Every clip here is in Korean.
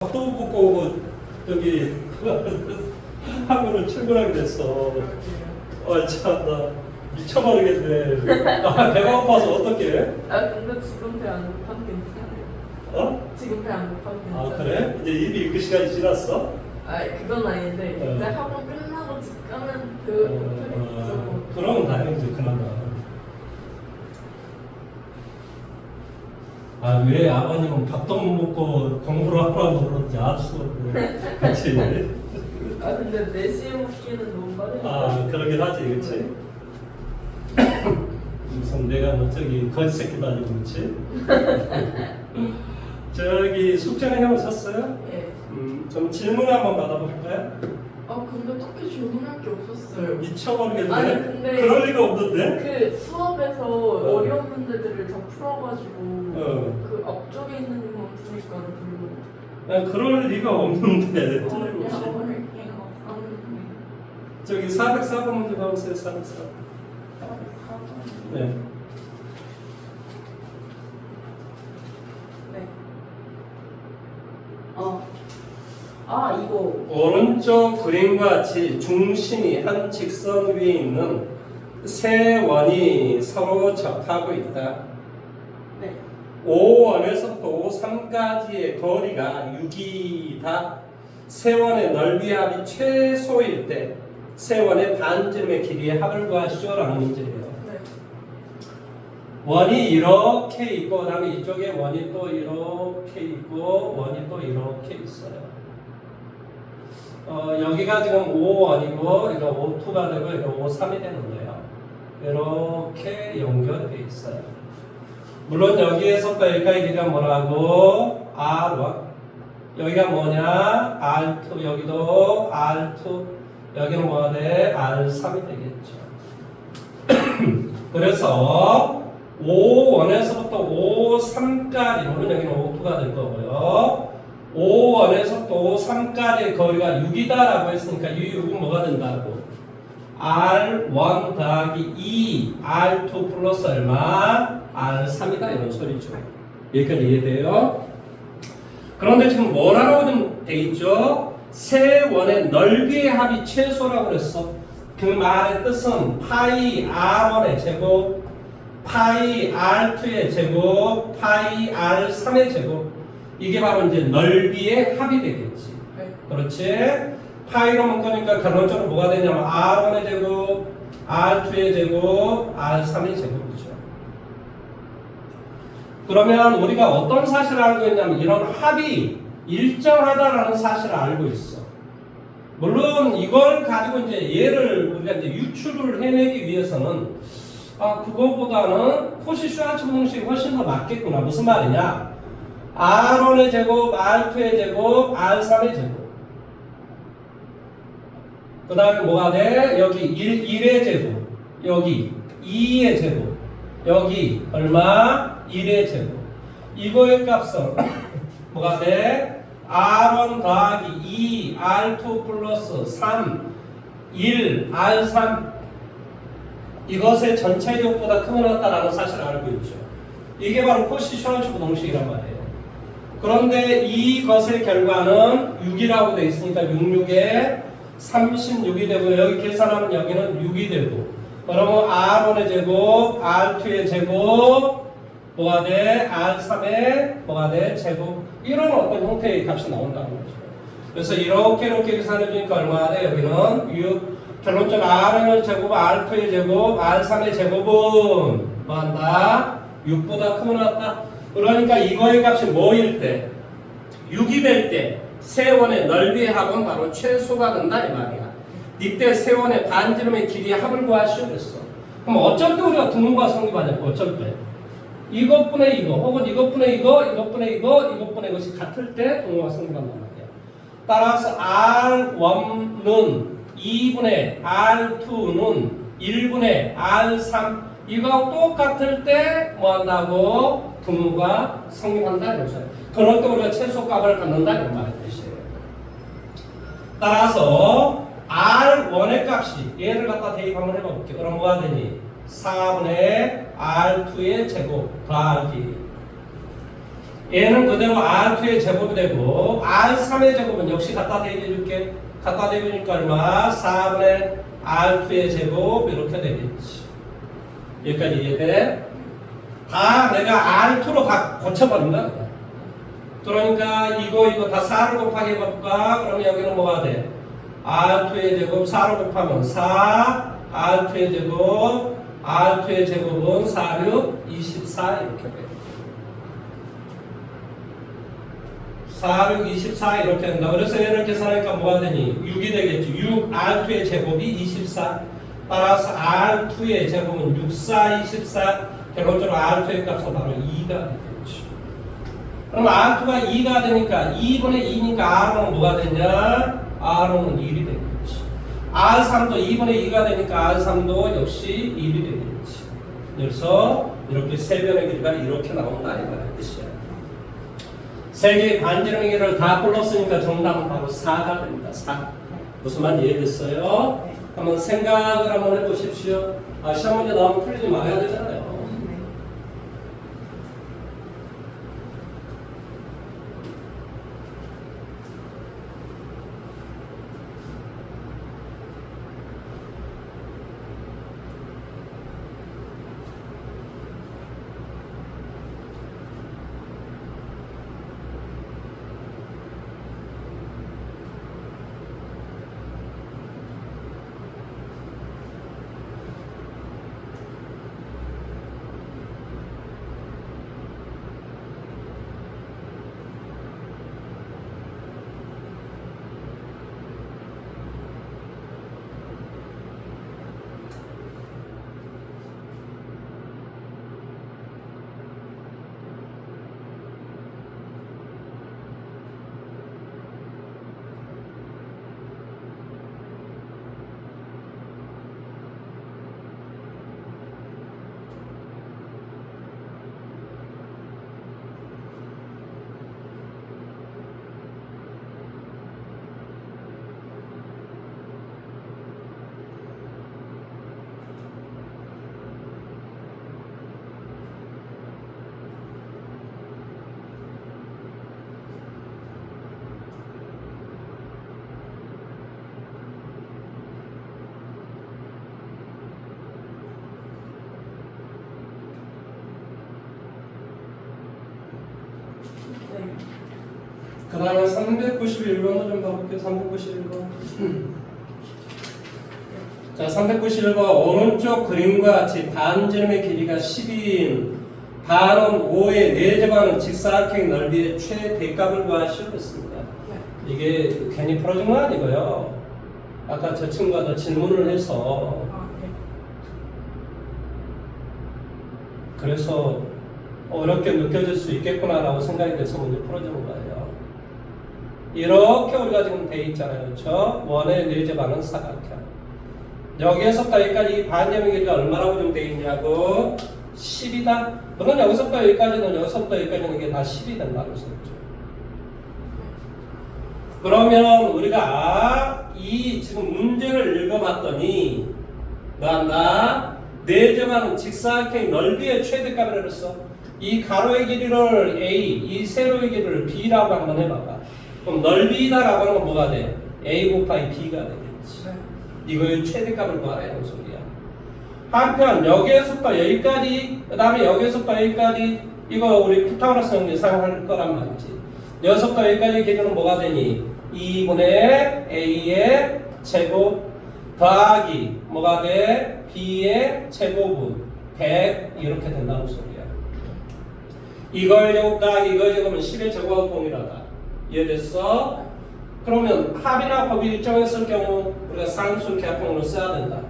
또 붙고 저기 학교를 출근하게 됐어. 참나 미쳐버리겠네. 배가 고파서 어떡해? 근데 지금 배 안 고파도 괜찮아요. 어? 지금 배 안 고파도 괜찮아요. 그래? 이제 입이 그 시간이 지났어? 그건 아닌데 이제 학원 끝나고 집 가면 그 그러면 다행이지 그나마. 왜 아버님은 밥도 못 먹고 공부를 하라고 그러는지 알 수 없네. 그치? 근데 4시에 먹기는 너무 빠르니까. 그러긴 하지, 그치? 무슨 내가 뭐 저기 거지 새끼도 아니고, 그치? 저기 숙제는 해오셨어요? 예. 좀 질문 한번 받아볼까요? 근데 딱히 질문할 게 없었어요. 미쳐버리겠네. 아니, 근데 그럴 리가 없는데? 그 수업에서 어려운 문제들을 다 풀어가지고 그 앞쪽에 있는 것만 푸니까 별로 그럴 리가 없는데. 어려울 게 없었는데. 저기 404번 문제 봐보세요, 404. 네. 네. 이거. 오른쪽 그림과 같이 중심이 한 직선 위에 있는 세 원이 서로 접하고 있다. 네. 5원에서부터 5,3까지의 거리가 6이다. 세 원의 넓이 합이 최소일 때 세 원의 반지름의 길이의 합을 구하시오라는 문제예요. 네. 원이 이렇게 있고 그다음에 이쪽에 원이 또 이렇게 있고 원이 또 이렇게 있어요. 여기가 지금 5원이고 이거 5,2가 되고 이거 5,3이 되는데요. 이렇게 연결되어 있어요. 물론 여기에서부터 여기까지 길이가 뭐라고? R1. 여기가 뭐냐? R2. 여기도 R2. 여기는 뭐가 돼? R3이 되겠죠. 그래서 5원에서부터 5,3까지, 물론 여기는 5,2가 될 거고요. 5원에서부터 5,3까지의 거리가 6이다라고 했으니까 이 6은 뭐가 된다고? R1 더하기 2, R2 플러스 얼마? R3이다 이런 소리죠. 여기까지 이해돼요? 그런데 지금 뭐라고 좀 돼 있죠? 세 원의 넓이의 합이 최소라고 그랬어. 그 말의 뜻은 파이 R1의 제곱, 파이 R2의 제곱, 파이 R3의 제곱. 이게 바로 이제 넓이의 합이 되겠지. 네. 그렇지? 파이로 묶으니까 결론적으로 뭐가 되냐면 R1의 제곱, R2의 제곱, R3의 제곱이죠. 그러면 우리가 어떤 사실을 알고 있냐면 이런 합이 일정하다라는 사실을 알고 있어. 물론 이걸 가지고 이제 얘를 우리가 이제 유출을 해내기 위해서는 그거보다는 코시-슈와르츠 공식이 훨씬 더 맞겠구나. 무슨 말이냐? R1의 제곱, R2의 제곱, R3의 제곱. 그 다음에 뭐가 돼? 여기 1의 제곱, 여기 2의 제곱, 여기 얼마? 1의 제곱. 이거의 값은 뭐가 돼? R1 더하기 2, R2 플러스 3, 1, R3. 이것의 전체력보다 크면 같다라는 사실을 알고 있죠. 이게 바로 코시-슈와르츠 공식이란 말이에요. 그런데 이것의 결과는 6이라고 되어 있으니까 66에 36이 되고 여기 계산하면 여기는 6이 되고 그러면 R1의 제곱, R2의 제곱 뭐가 돼? R3의 뭐가 돼? 제곱. 이런 어떤 형태의 값이 나온다는 거죠. 그래서 이렇게 계산해 주니까 얼마나 돼? 여기는 6. 결론적으로 R의 제곱, R2의 제곱, R3의 제곱은 뭐한다? 6보다 크면 같다. 그러니까 이거의 값이 뭐일 때? 6이 될 때 세원의 넓이의 합은 바로 최소가 된다 이 말이야. 이때 세원의 반지름의 길이의 합을 구하시오 그랬어. 그럼 어쩔 때 우리가 등호가 성립하냐고 어쩔 때? 이것분의 이거 혹은 이것분의 이거, 이것분의 이거, 이것분의 이것이 같을 때 등호가 성립한단 말이야. 따라서 R1는 2분의 R2는 1분의 R3 이거하고 똑같을 때 뭐한다고? 등호가 성립한다 이거죠. 그럴 때 우리가 최소값을 갖는다 이런 말의 뜻이에요. 따라서 R1의 값이 얘를 갖다 대입 한번 해볼게요. 그럼 뭐가 되니? 4분의 R2의 제곱 더하기 얘는 그대로 R2의 제곱이 되고 R3의 제곱은 역시 갖다 대입해줄게. 갖다 대입하니까 얼마? 4분의 R2의 제곱 이렇게 되겠지. 여기까지 이해돼? 다 내가 R2로 다 고쳐버린 거야. 그러니까 이거 다 4를 곱하기 해볼까? 그러면 여기는 뭐가 돼? R2의 제곱 4로 곱하면 4 R2의 제곱 R2의 제곱은 4, 6, 24 이렇게 돼. 4, 6, 24 이렇게 된다. 그래서 얘를 계산하니까 뭐가 되니? 6이 되겠지. 6 R2의 제곱이 24. 따라서 R2의 제곱은 6, 4, 24. 결론적으로 R2의 값은 바로 2가 되겠지. 그럼 R2가 2가 되니까 2분의 2니까 R은 뭐가 되냐? R은 1이 되겠지. R3도 2분의 2가 되니까 R3도 역시 1이 되겠지. 그래서 이렇게 세 변의 길이가 이렇게 나온다 이 말이야. 뜻이야. 세 개의 반지름의 길이를 다 불렀으니까 정답은 바로 4가 됩니다. 4. 무슨 말 이해됐어요? 한번 생각을 한번 해보십시오. 시험 문제 나오면 풀리지 말아야 되잖아요. 그 다음에 391번도 좀 봐볼게요. 391번. 자, 391번. 오른쪽 그림과 같이 반지름의 길이가 10인 반원 5의 4제곱하는 직사각형 넓이의 최대값을 구하시오 했습니다. 이게 괜히 풀어준 건 아니고요. 아까 저 친구가 더 질문을 해서 그래서 어렵게 느껴질 수 있겠구나라고 생각이 돼서 먼저 풀어주는 거예요. 이렇게 우리가 지금 돼 있잖아요. 그렇죠? 원의 4제곱하는 사각형. 여기에서부터 여기까지 이 반지름의 길이가 얼마라고 좀 돼 있냐고 10이다. 물론 여기서부터 여기서부터 여기까지는 이게 다 10이 된다는 소리죠. 그러면 우리가 이 지금 문제를 읽어봤더니 뭐한다? 4제곱하는 직사각형 넓이의 최대값을 했어. 이 가로의 길이를 A, 이 세로의 길이를 B라고 한번 해봐봐. 그럼 넓이다라고 하는 건 뭐가 돼? A 곱하기 B가 되겠지. 이거의 최대값을 구하라 이런 소리야. 한편 여기에서부터 여기까지, 그 다음에 여기에서부터 여기까지 이거 우리 피타고라스 예상할 거란 말이지. 여기서부터 여기까지 길이는 뭐가 되니? 2분의 A의 제곱 더하기 뭐가 돼? B의 제곱은 100 이렇게 된다는 소리야. 이걸 제곱 더하기 이걸 제곱은 10의 제곱하고 동일하다. 이해됐어? 그러면 합이나 곱이 일정했을 경우 우리가 상수 계약형으로 써야 된다.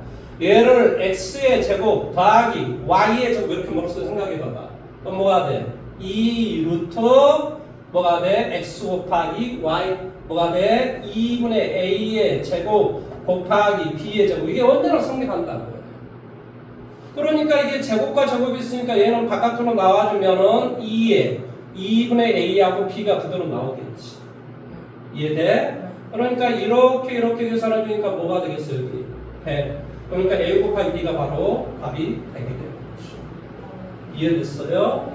얘를 x의 제곱 더하기 y의 제곱 이렇게 물었어. 생각해봐봐. 그럼 뭐가 돼? 2 루트 뭐가 돼? x 곱하기 y 뭐가 돼? 2분의 a의 제곱 곱하기 b의 제곱. 이게 언제나 성립한다고요. 그러니까 이게 제곱과 제곱이 있으니까 얘는 바깥으로 나와주면은 2분의 a하고 b가 그대로 나오겠지. 이해돼? 그러니까 이렇게 계산해 주니까 뭐가 되겠어요? 여기 100. 그러니까 a 곱하기 b가 바로 답이 100이 되는 거죠. 이해됐어요?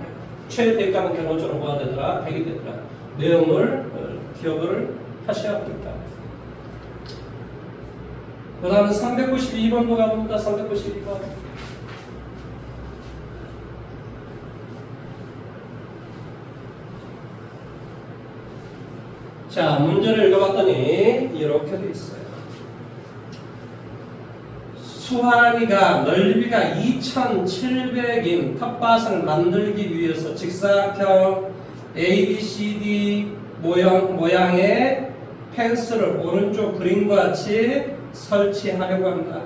최대가는 결론적으로 뭐가 되더라? 100이 되더라. 내용을 기억을 하셔야 됩니다. 그 다음에 392번도 가봅니다. 392번. 자, 문제를 읽어봤더니 이렇게 돼 있어요. 수환이가 넓이가 2700인 텃밭을 만들기 위해서 직사각형 ABCD 모양의 펜스를 오른쪽 그림과 같이 설치하려고 합니다.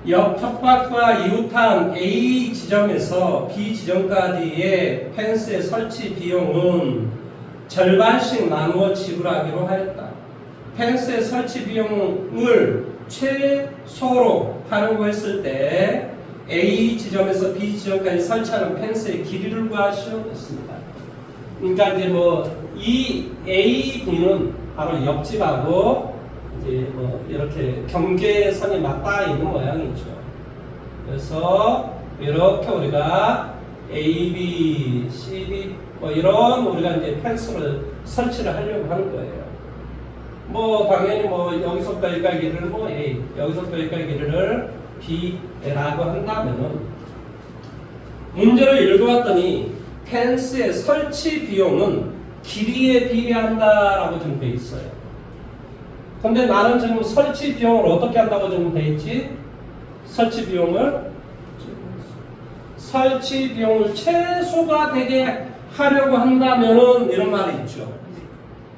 옆 텃밭과 이웃한 A 지점에서 B 지점까지의 펜스의 설치 비용은 절반씩 나누어 지불하기로 하였다. 펜스의 설치 비용을 최소로 하려고 했을 때 A 지점에서 B 지점까지 설치하는 펜스의 길이를 구하시오 했습니다. 그러니까 이제 뭐 이 A B는 바로 옆집하고 이제 뭐 이렇게 경계선이 맞닿아 있는 모양이죠. 그래서 이렇게 우리가 A, B, C, D 뭐 이런 우리가 이제 펜스를 설치를 하려고 하는 거예요. 뭐 당연히 뭐 여기서부터 여기까지 길이를 뭐 A, 여기서부터 여기까지 길이를 B라고 한다면은 문제를 읽어봤더니 펜스의 설치 비용은 길이에 비례한다라고 좀 돼 있어요. 근데 나는 지금 설치 비용을 어떻게 한다고 좀 돼 있지? 설치 비용을 최소가 되게 하려고 한다면은 이런 말이 있죠.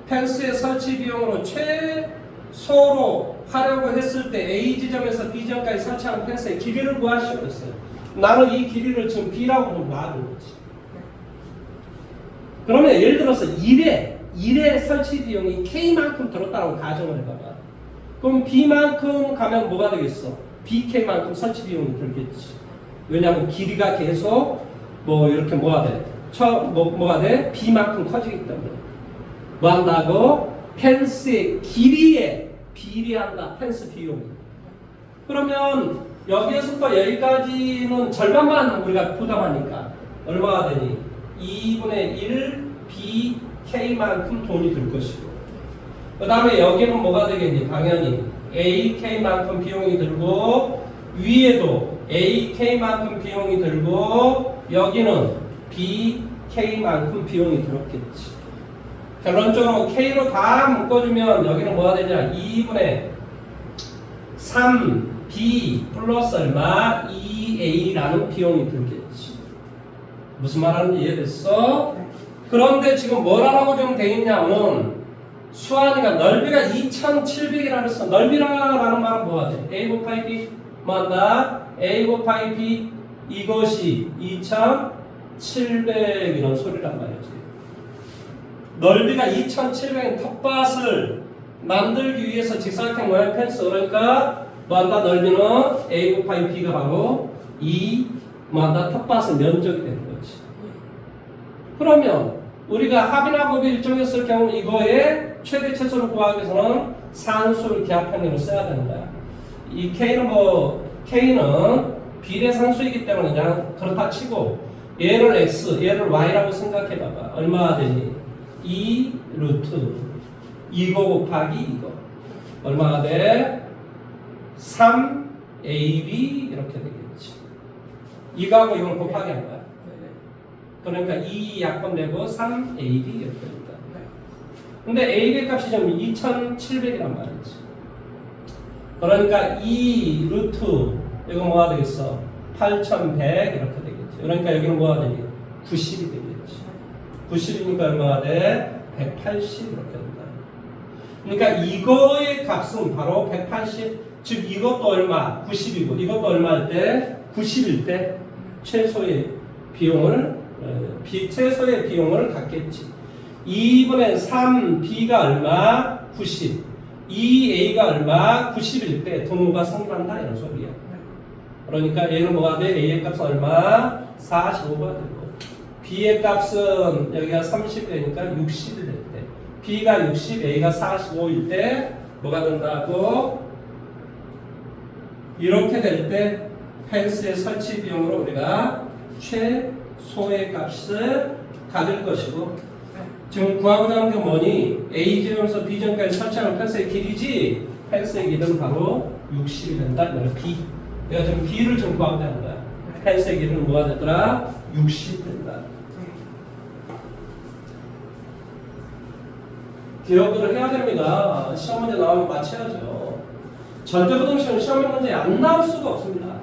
펜스의 설치 비용으로 최소로 하려고 했을 때 A 지점에서 B 지점까지 설치하는 펜스의 길이를 구하시오 그랬어요. 나는 이 길이를 지금 B라고 좀 놔둔 거지. 그러면 예를 들어서 1의 설치 비용이 K만큼 들었다고 가정을 해봐봐. 그럼 B만큼 가면 뭐가 되겠어? BK만큼 설치 비용이 들겠지. 왜냐하면 길이가 계속 뭐 이렇게 뭐가 돼? 뭐가 돼? B만큼 커지기 때문에. 뭐 한다고? 펜스의 길이에 비례한다. 펜스 비용이. 그러면 여기에서부터 여기까지는 절반만 우리가 부담하니까 얼마가 되니? 2분의 1 BK만큼 돈이 들 것이고 그 다음에 여기는 뭐가 되겠니? 당연히 AK만큼 비용이 들고 위에도 AK만큼 비용이 들고 여기는 BK만큼 비용이 들었겠지. 결론적으로 K로 다 묶어주면 여기는 뭐가 되냐? 2분의 3B 플러스 얼마? 2A라는 비용이 들겠지. 무슨 말하는지 이해됐어? 네. 그런데 지금 뭐라고 좀 돼 있냐면 수환이가 넓이가 2700이라고 했어. 넓이라는 말은 뭐가 돼? A 곱하기 B 뭐 한다? A 곱하기 B 이것이 2700 이런 소리란 말이지. 넓이가 2700인 텃밭을 만들기 위해서 직사각형 모양 펜스 그러니까 뭐 한다? 넓이는 A 곱하기 B가 바로 2 뭐 한다? 텃밭의 면적이 되는 거지. 그러면 우리가 합이나 곱이 일정했을 경우 이거의 최대 최소를 구하기 위해서는 상수를 기하평면으로 써야 되는 거야. 이 K는 K는 비례상수이기 때문에 그냥 그렇다 치고 얘를 X, 얘를 Y라고 생각해 봐봐. 얼마가 되니? 2 루트 이거 곱하기 이거 얼마가 돼? 3AB 이렇게 되겠지. 이거하고 이걸 곱하기 한 거야. 그러니까 2 약분 내고 3AB 이렇게 됩니다. 근데 AB 값이 좀 2700이란 말이지. 그러니까 2 루트 이거 뭐가 되겠어? 8100 이렇게 되겠지. 그러니까 여기는 뭐가 되니? 90이 되겠지. 90이니까 얼마가 돼? 180 이렇게 된다. 그러니까 이거의 값은 바로 180, 즉 이것도 얼마? 90이고 이것도 얼마일 때? 90일 때 최소의 비용을 갖겠지. 2분의 3B가 얼마? 90. 2A가 얼마? 90일 때 동호가 성립한다 이런 소리야. 그러니까 얘는 뭐가 돼? A의 값은 얼마? 45가 되고 B의 값은 여기가 30이 되니까 60이 될 때 B가 60, A가 45일 때 뭐가 된다고? 이렇게 될 때 펜스의 설치 비용으로 우리가 소의 값을 가질 것이고 지금 구하고자 하는 게 뭐니? A점에서 B점까지 설치하는 펜스의 길이지 펜스의 길이는 바로 60이 된다. 이거는 B. 내가 지금 B를 좀 구하고자 하는 거야. 펜스의 길이는 뭐가 되더라? 60 된다. 기억을 해야 됩니다. 시험 문제 나오면 맞춰야죠. 절대부등식은 시험 문제에 안 나올 수가 없습니다.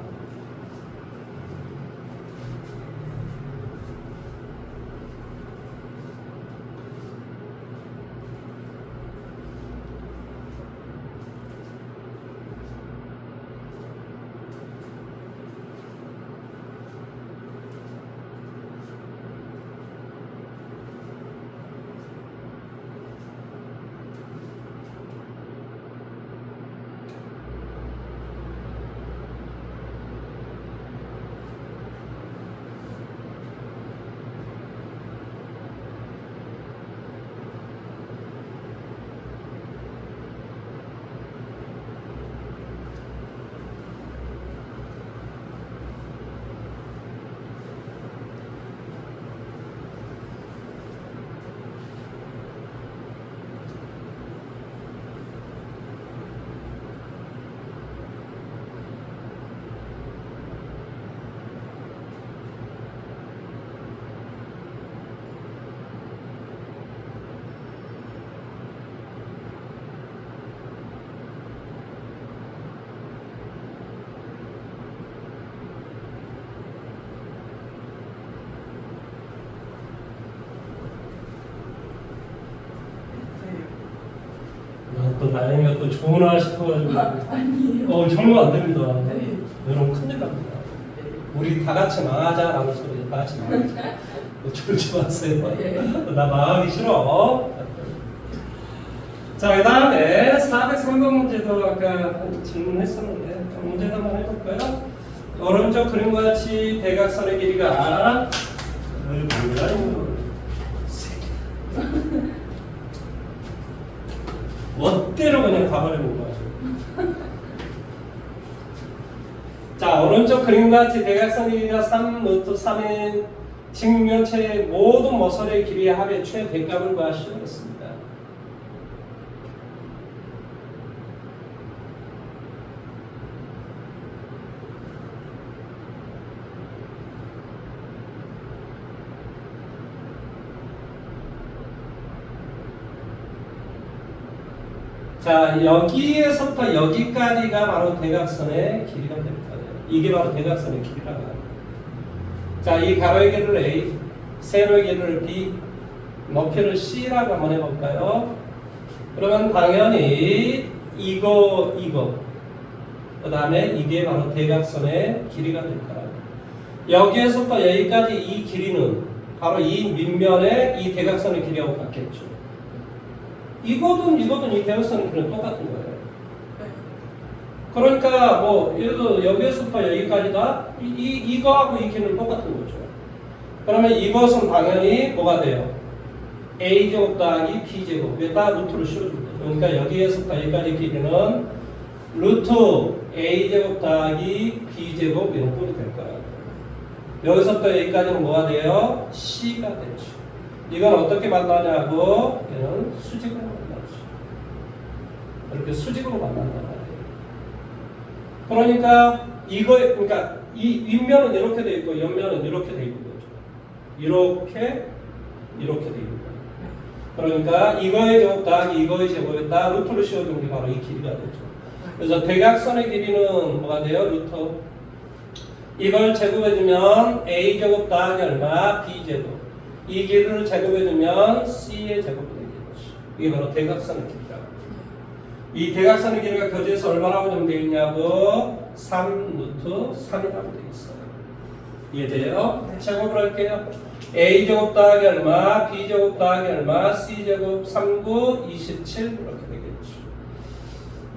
또 나영이가 또 좋으나 싶어가지고 아니에요. 정말 안 됩니다. 네. 여러분 큰일 납니다. 우리 다 같이 망하자라는 소리 다 같이 망하자. 졸지 마세요. 나 망하기 싫어. 자, 그 다음에 403번 문제도 아까 질문했었는데 문제도 한번 해볼까요? 오른쪽 그림과 같이 대각선의 길이가 뭐야 이거 멋대로 그냥 가버리는 거야. 자, 오른쪽 그림과 같이 대각선의 길이가 3 루트 3인 직면체의 모든 모서리의 길이의 합의 최대값을 구하시오 그랬습니다. 자, 여기에서부터 여기까지가 바로 대각선의 길이가 됩니다. 이게 바로 대각선의 길이라고 합니다. 자, 이 가로의 길이를 A, 세로의 길이를 B, 높이를 C라고 한번 해볼까요? 그러면 당연히 이거 그 다음에 이게 바로 대각선의 길이가 될 거라고. 여기에서부터 여기까지 이 길이는 바로 이 밑면의 이 대각선의 길이하고 같겠죠. 이거든 이 대각선의 길이는 똑같은 거예요. 그러니까 뭐 예를 들어 여기에서부터 여기까지다 이거하고 이 길이는 똑같은 거죠. 그러면 이것은 당연히 뭐가 돼요? a제곱 더하기 b제곱 여기다 루트를 씌워줍니다. 그러니까 여기에서부터 여기까지 길이는 루트 a제곱 더하기 b제곱 이런 꼴이 될 거예요. 여기서부터 여기까지는 뭐가 돼요? c가 되죠. 이건 어떻게 만나냐고 얘는 수직으로 만나죠. 이렇게 수직으로 만난단 말이에요. 그러니까 그러니까 이 윗면은 이렇게 돼 있고 옆면은 이렇게 돼 있는 거죠. 이렇게 돼 있는 거예요. 그러니까 이거의 제곱 더하기 이거의 제곱에다 루트를 씌워준 게 바로 이 길이가 되죠. 그래서 대각선의 길이는 뭐가 돼요? 루트. 이걸 제곱해주면 a 제곱 더하기 얼마? b 제곱. 이 길이를 제곱해주면 c의 제곱이 되겠죠. 이게 바로 대각선의 길이라고. 이 대각선의 길이가 교재에서 얼마라고 좀 되어 있냐고 3 루트 3이라고 되어 있어요. 이해돼요? 네. 제곱을 할게요. a제곱 더하기 얼마, b제곱 더하기 얼마, c제곱 39, 27 이렇게 되겠죠.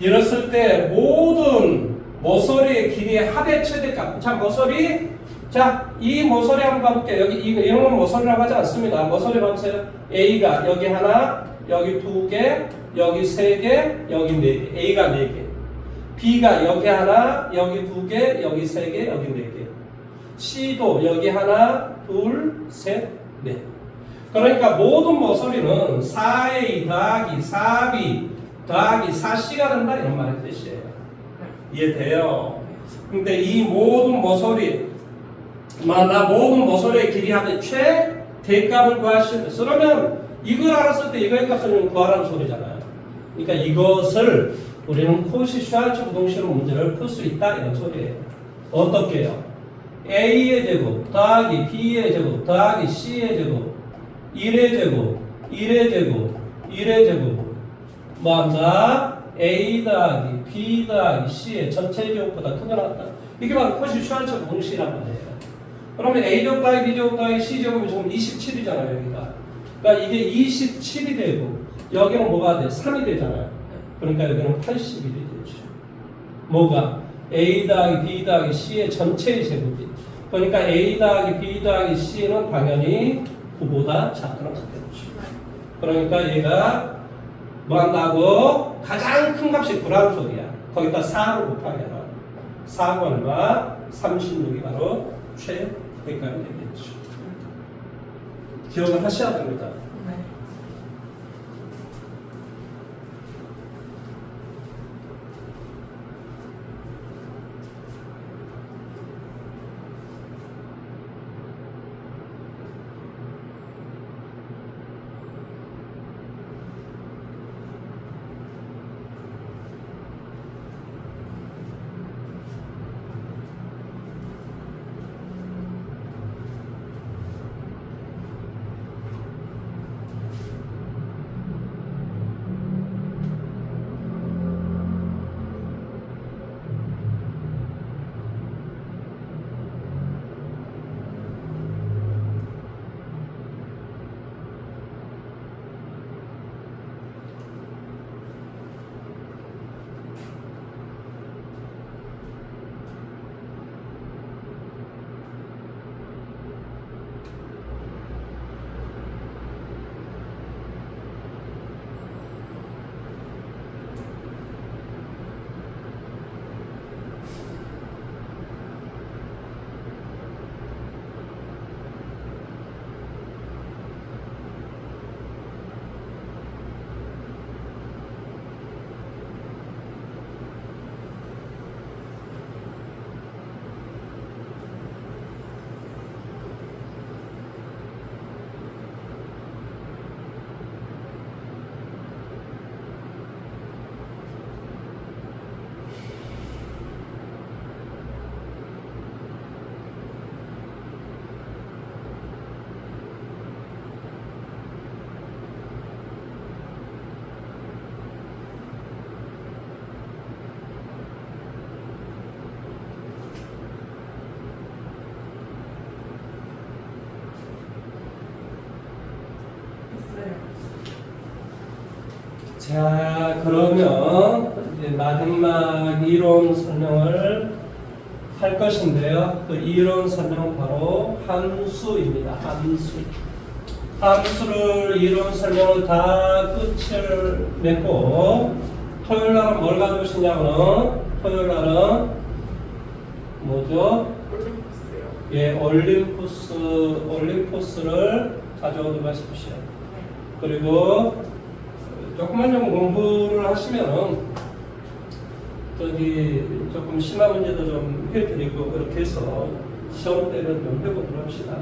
이랬을 때 모든 모서리의 길이의 합의 최대값. 자, 모서리. 자, 이 모서리 한번 봐볼게요. 여기 이런 건 모서리라고 하지 않습니다. 모서리 봐보세요. a가 여기 하나, 여기 두 개, 여기 세 개, 여기 네 개. a가 네 개. b가 여기 하나, 여기 두 개, 여기 세 개, 여기 네 개. c도 여기 하나, 둘, 셋, 넷. 그러니까 모든 모서리는 4A 더하기 4B 더하기 4C가 된다 이런 말의 뜻이에요. 이해돼요? 근데 이 모든 모서리 모든 모서리의 길이 하되 최대값을 구하시면 그러면 이걸 알았을 때 이거의 값을 구하라는 소리잖아요. 그러니까 이것을 우리는 코시슈알츠 부동식으로 문제를 풀 수 있다 이런 소리예요. 어떻게요? A의 제곱 더하기 B의 제곱 더하기 C의 제곱 1의 제곱 1의 제곱 1의 제곱 뭐한다? A 더하기 B 더하기 C의 전체 제곱보다 크게 나왔다. 이게 바로 코시슈알츠 부동식이란 말이에요. 그러면 A 제곱 더하기 B 제곱 더하기 C 제곱이 지금 27이잖아요 여기가. 그러니까 이게 27이 되고 여기는 뭐가 돼? 3이 되잖아요. 그러니까 여기는 81이 되죠. 뭐가? A 더하기 B 더하기 C의 전체의 제곱이. 그러니까 A 더하기 B 더하기 C는 당연히 9보다 작거나 같겠죠. 그러니까 얘가 뭐 한다고? 가장 큰 값이 9라는 소리야. 거기다 4를 곱하게 해라. 4가 얼마? 36이 바로 최대값이 되겠죠. 기억을 하셔야 됩니다. 자, 그러면 이제 마지막 이론 설명을 할 것인데요. 그 이론 설명은 바로 함수입니다. 함수. 함수를 이론 설명을 다 끝을 맺고 토요일 날은 뭘 가져오시냐면 토요일 날은 뭐죠? 올림푸스요. 예, 올림푸스를 가져오도록 하십시오. 그리고 조금만 좀 공부를 하시면은 조금 심한 문제도 좀 해드리고 그렇게 해서 시험 때는 좀 해보도록 합시다.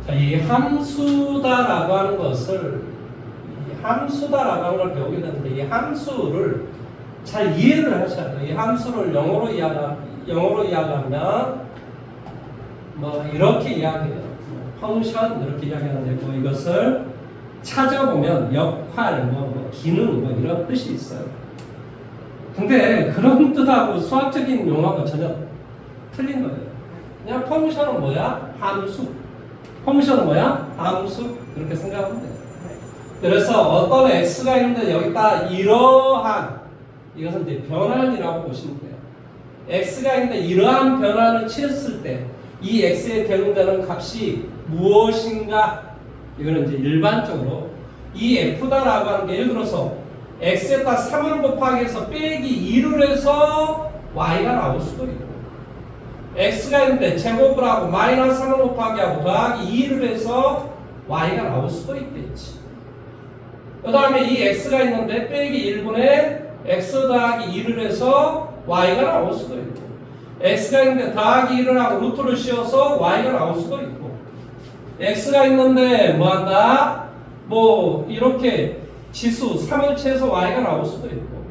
자, 이 함수다라고 하는 것을 함수다라고 하는 걸 배우게 되는데 이 함수를 잘 이해를 하셔야 돼요. 이 함수를 영어로 이야기하면 뭐 이렇게 이야기해요. 펑션 이렇게 이야기하는데 뭐 이것을 찾아보면 역할, 뭐 기능 뭐 이런 뜻이 있어요. 근데 그런 뜻하고 수학적인 용어가 전혀 틀린 거예요. 그냥 펑션은 뭐야? 함수. 펑션은 뭐야? 함수. 그렇게 생각하면 돼요. 그래서 어떤 x가 있는데 여기다 이러한 이것은 이제 변환이라고 보시면 돼요. x가 있는데 이러한 변환을 취했을 때 이 x에 대응되는 값이 무엇인가? 이거는 이제 일반적으로 이 f다라고 하는 게 예를 들어서 x에다 3을 곱하기 해서 빼기 2를 해서 y가 나올 수도 있고 x가 있는데 제곱을 하고 마이너스 3을 곱하기 하고 더하기 2를 해서 y가 나올 수도 있겠지. 그 다음에 이 x가 있는데 빼기 1분의 x 더하기 2를 해서 y가 나올 수도 있고, x가 있는데 더하기 1을 하고 루트를 씌워서 y가 나올 수도 있고, x가 있는데 뭐한다? 뭐 이렇게 지수 3을 채해서 y가 나올 수도 있고,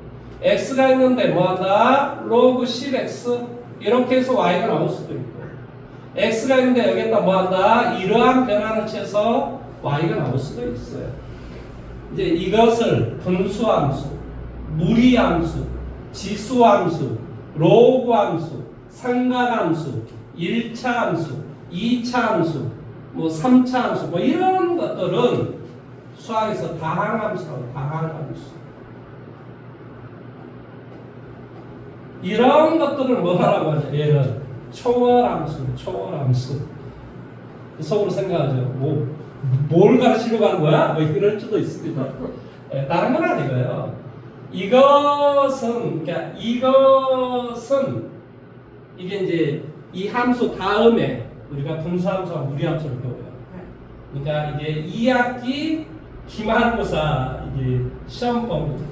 x가 있는데 뭐한다? 로그 10x 이렇게 해서 y가 나올 수도 있고, x가 있는데 여기다 뭐한다? 이러한 변화를 채서 y가 나올 수도 있어요. 이제 이것을 분수함수, 무리함수, 지수함수, 로그함수, 삼각함수, 1차 함수, 2차 함수, 뭐 3차 함수, 뭐 이런 것들은 수학에서 다항함수라고, 다항함수. 이런 것들을 뭐라고 하냐? 얘는 초월함수, 초월함수. 속으로 생각하죠. 뭘 가르치려고 하는 거야? 뭐 이럴 수도 있습니다. 다른 건 아니고요. 이것은, 그러니까 이것은 이게 이제 이 함수 다음에 우리가 분수함수와 무리함수를 배워요. 그러니까 이게 2학기 기말고사 이게 시험범위.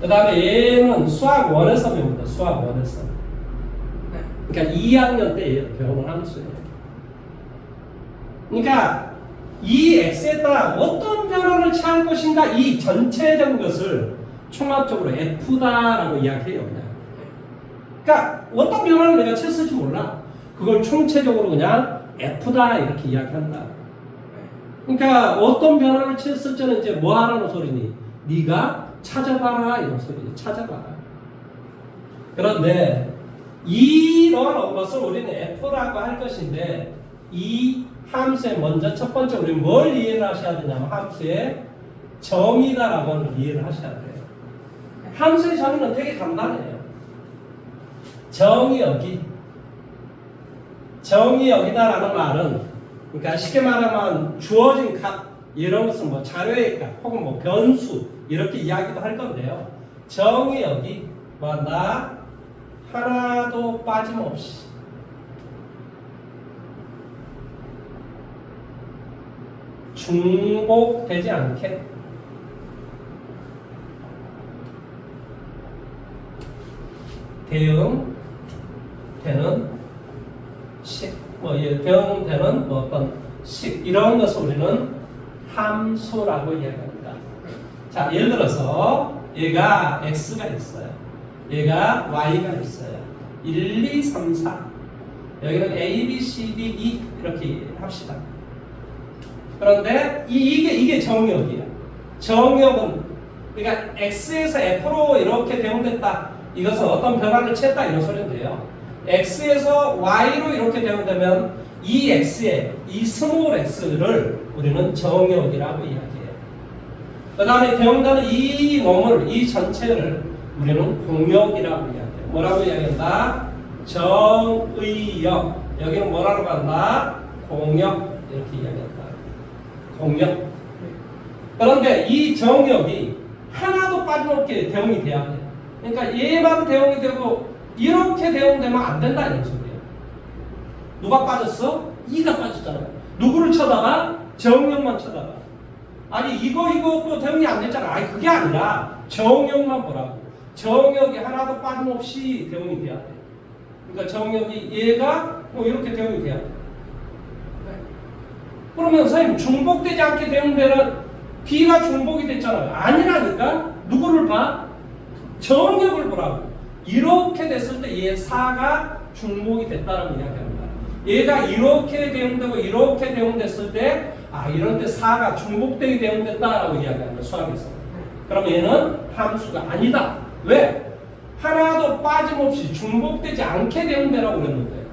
그 다음에 얘는 수학 1에서 배웁니다. 수학 1에서. 그러니까 2학년 때 배우는 함수예요. 그러니까 이 x에 따라 어떤 변화를 취할 것인가, 이 전체적인 것을 총합적으로 f다라고 이야기해요. 그냥. 그러니까 어떤 변화를 내가 쳤을지 몰라. 그걸 총체적으로 그냥 f다 이렇게 이야기한다. 그러니까 어떤 변화를 쳤을지는 이제 뭐 하라는 소리니? 네가 찾아봐라 이런 소리지. 찾아봐라. 그런데 이런 것을 우리는 f라고 할 것인데, 이 함수에 먼저 첫 번째 우리는 뭘 이해를 하셔야 되냐면 함수의 정의다라고 이해를 하셔야 돼요. 함수의 정의는 되게 간단해요. 정의역이. 정의역이다라는 말은, 그러니까 쉽게 말하면 주어진 값, 이런 것은 뭐 자료의 값 혹은 뭐 변수 이렇게 이야기도 할 건데요. 정의역이 뭐한다? 하나도 빠짐없이 중복되지 않게 대응되는 식, 대응되는 뭐 어떤 식, 이런 것을 우리는 함수라고 이야기합니다. 자, 예를 들어서 얘가 x가 있어요. 얘가 y가 있어요. 1, 2, 3, 4. 여기는 a, b, c, d, e 이렇게 합시다. 그런데 이게 정의역이야. 정의역은 그러니까 x에서 f로 이렇게 대응됐다. 이것은 어떤 변화를 취했다 이런 소리인데요. x에서 y로 이렇게 대응되면 이 x에 이 스몰 x를 우리는 정의역이라고 이야기해요. 그 다음에 대응되는 이 놈을, 이 전체를 우리는 공역이라고 이야기해요. 뭐라고 이야기한다? 정의역. 여기는 뭐라고 한다? 공역. 이렇게 이야기한다. 공역. 그런데 이 정역이 하나도 빠짐없게 대응이 돼야 돼요. 그러니까 얘만 대응이 되고 이렇게 대응되면 안 된다 이런 소리예요. 누가 빠졌어? 이가 빠졌잖아요. 누구를 쳐다봐? 정역만 쳐다봐. 아니 이것도 대응이 안 됐잖아. 아니 그게 아니라 정역만 보라고. 정역이 하나도 빠짐없이 대응이 돼야 돼. 그러니까 정역이 얘가 뭐 이렇게 대응이 돼야 돼. 그러면 선생님 중복되지 않게 대응되는 B가 중복이 됐잖아요. 아니라니까. 누구를 봐? 정역을 보라고. 이렇게 됐을 때 얘 4가 중복이 됐다라고 이야기합니다. 얘가 이렇게 대응되고 이렇게 대응됐을 때 이런 때 4가 중복되게 대응됐다라고 이야기합니다. 수학에서. 그럼 얘는 함수가 아니다. 왜? 하나도 빠짐없이 중복되지 않게 대응되라고 그랬는데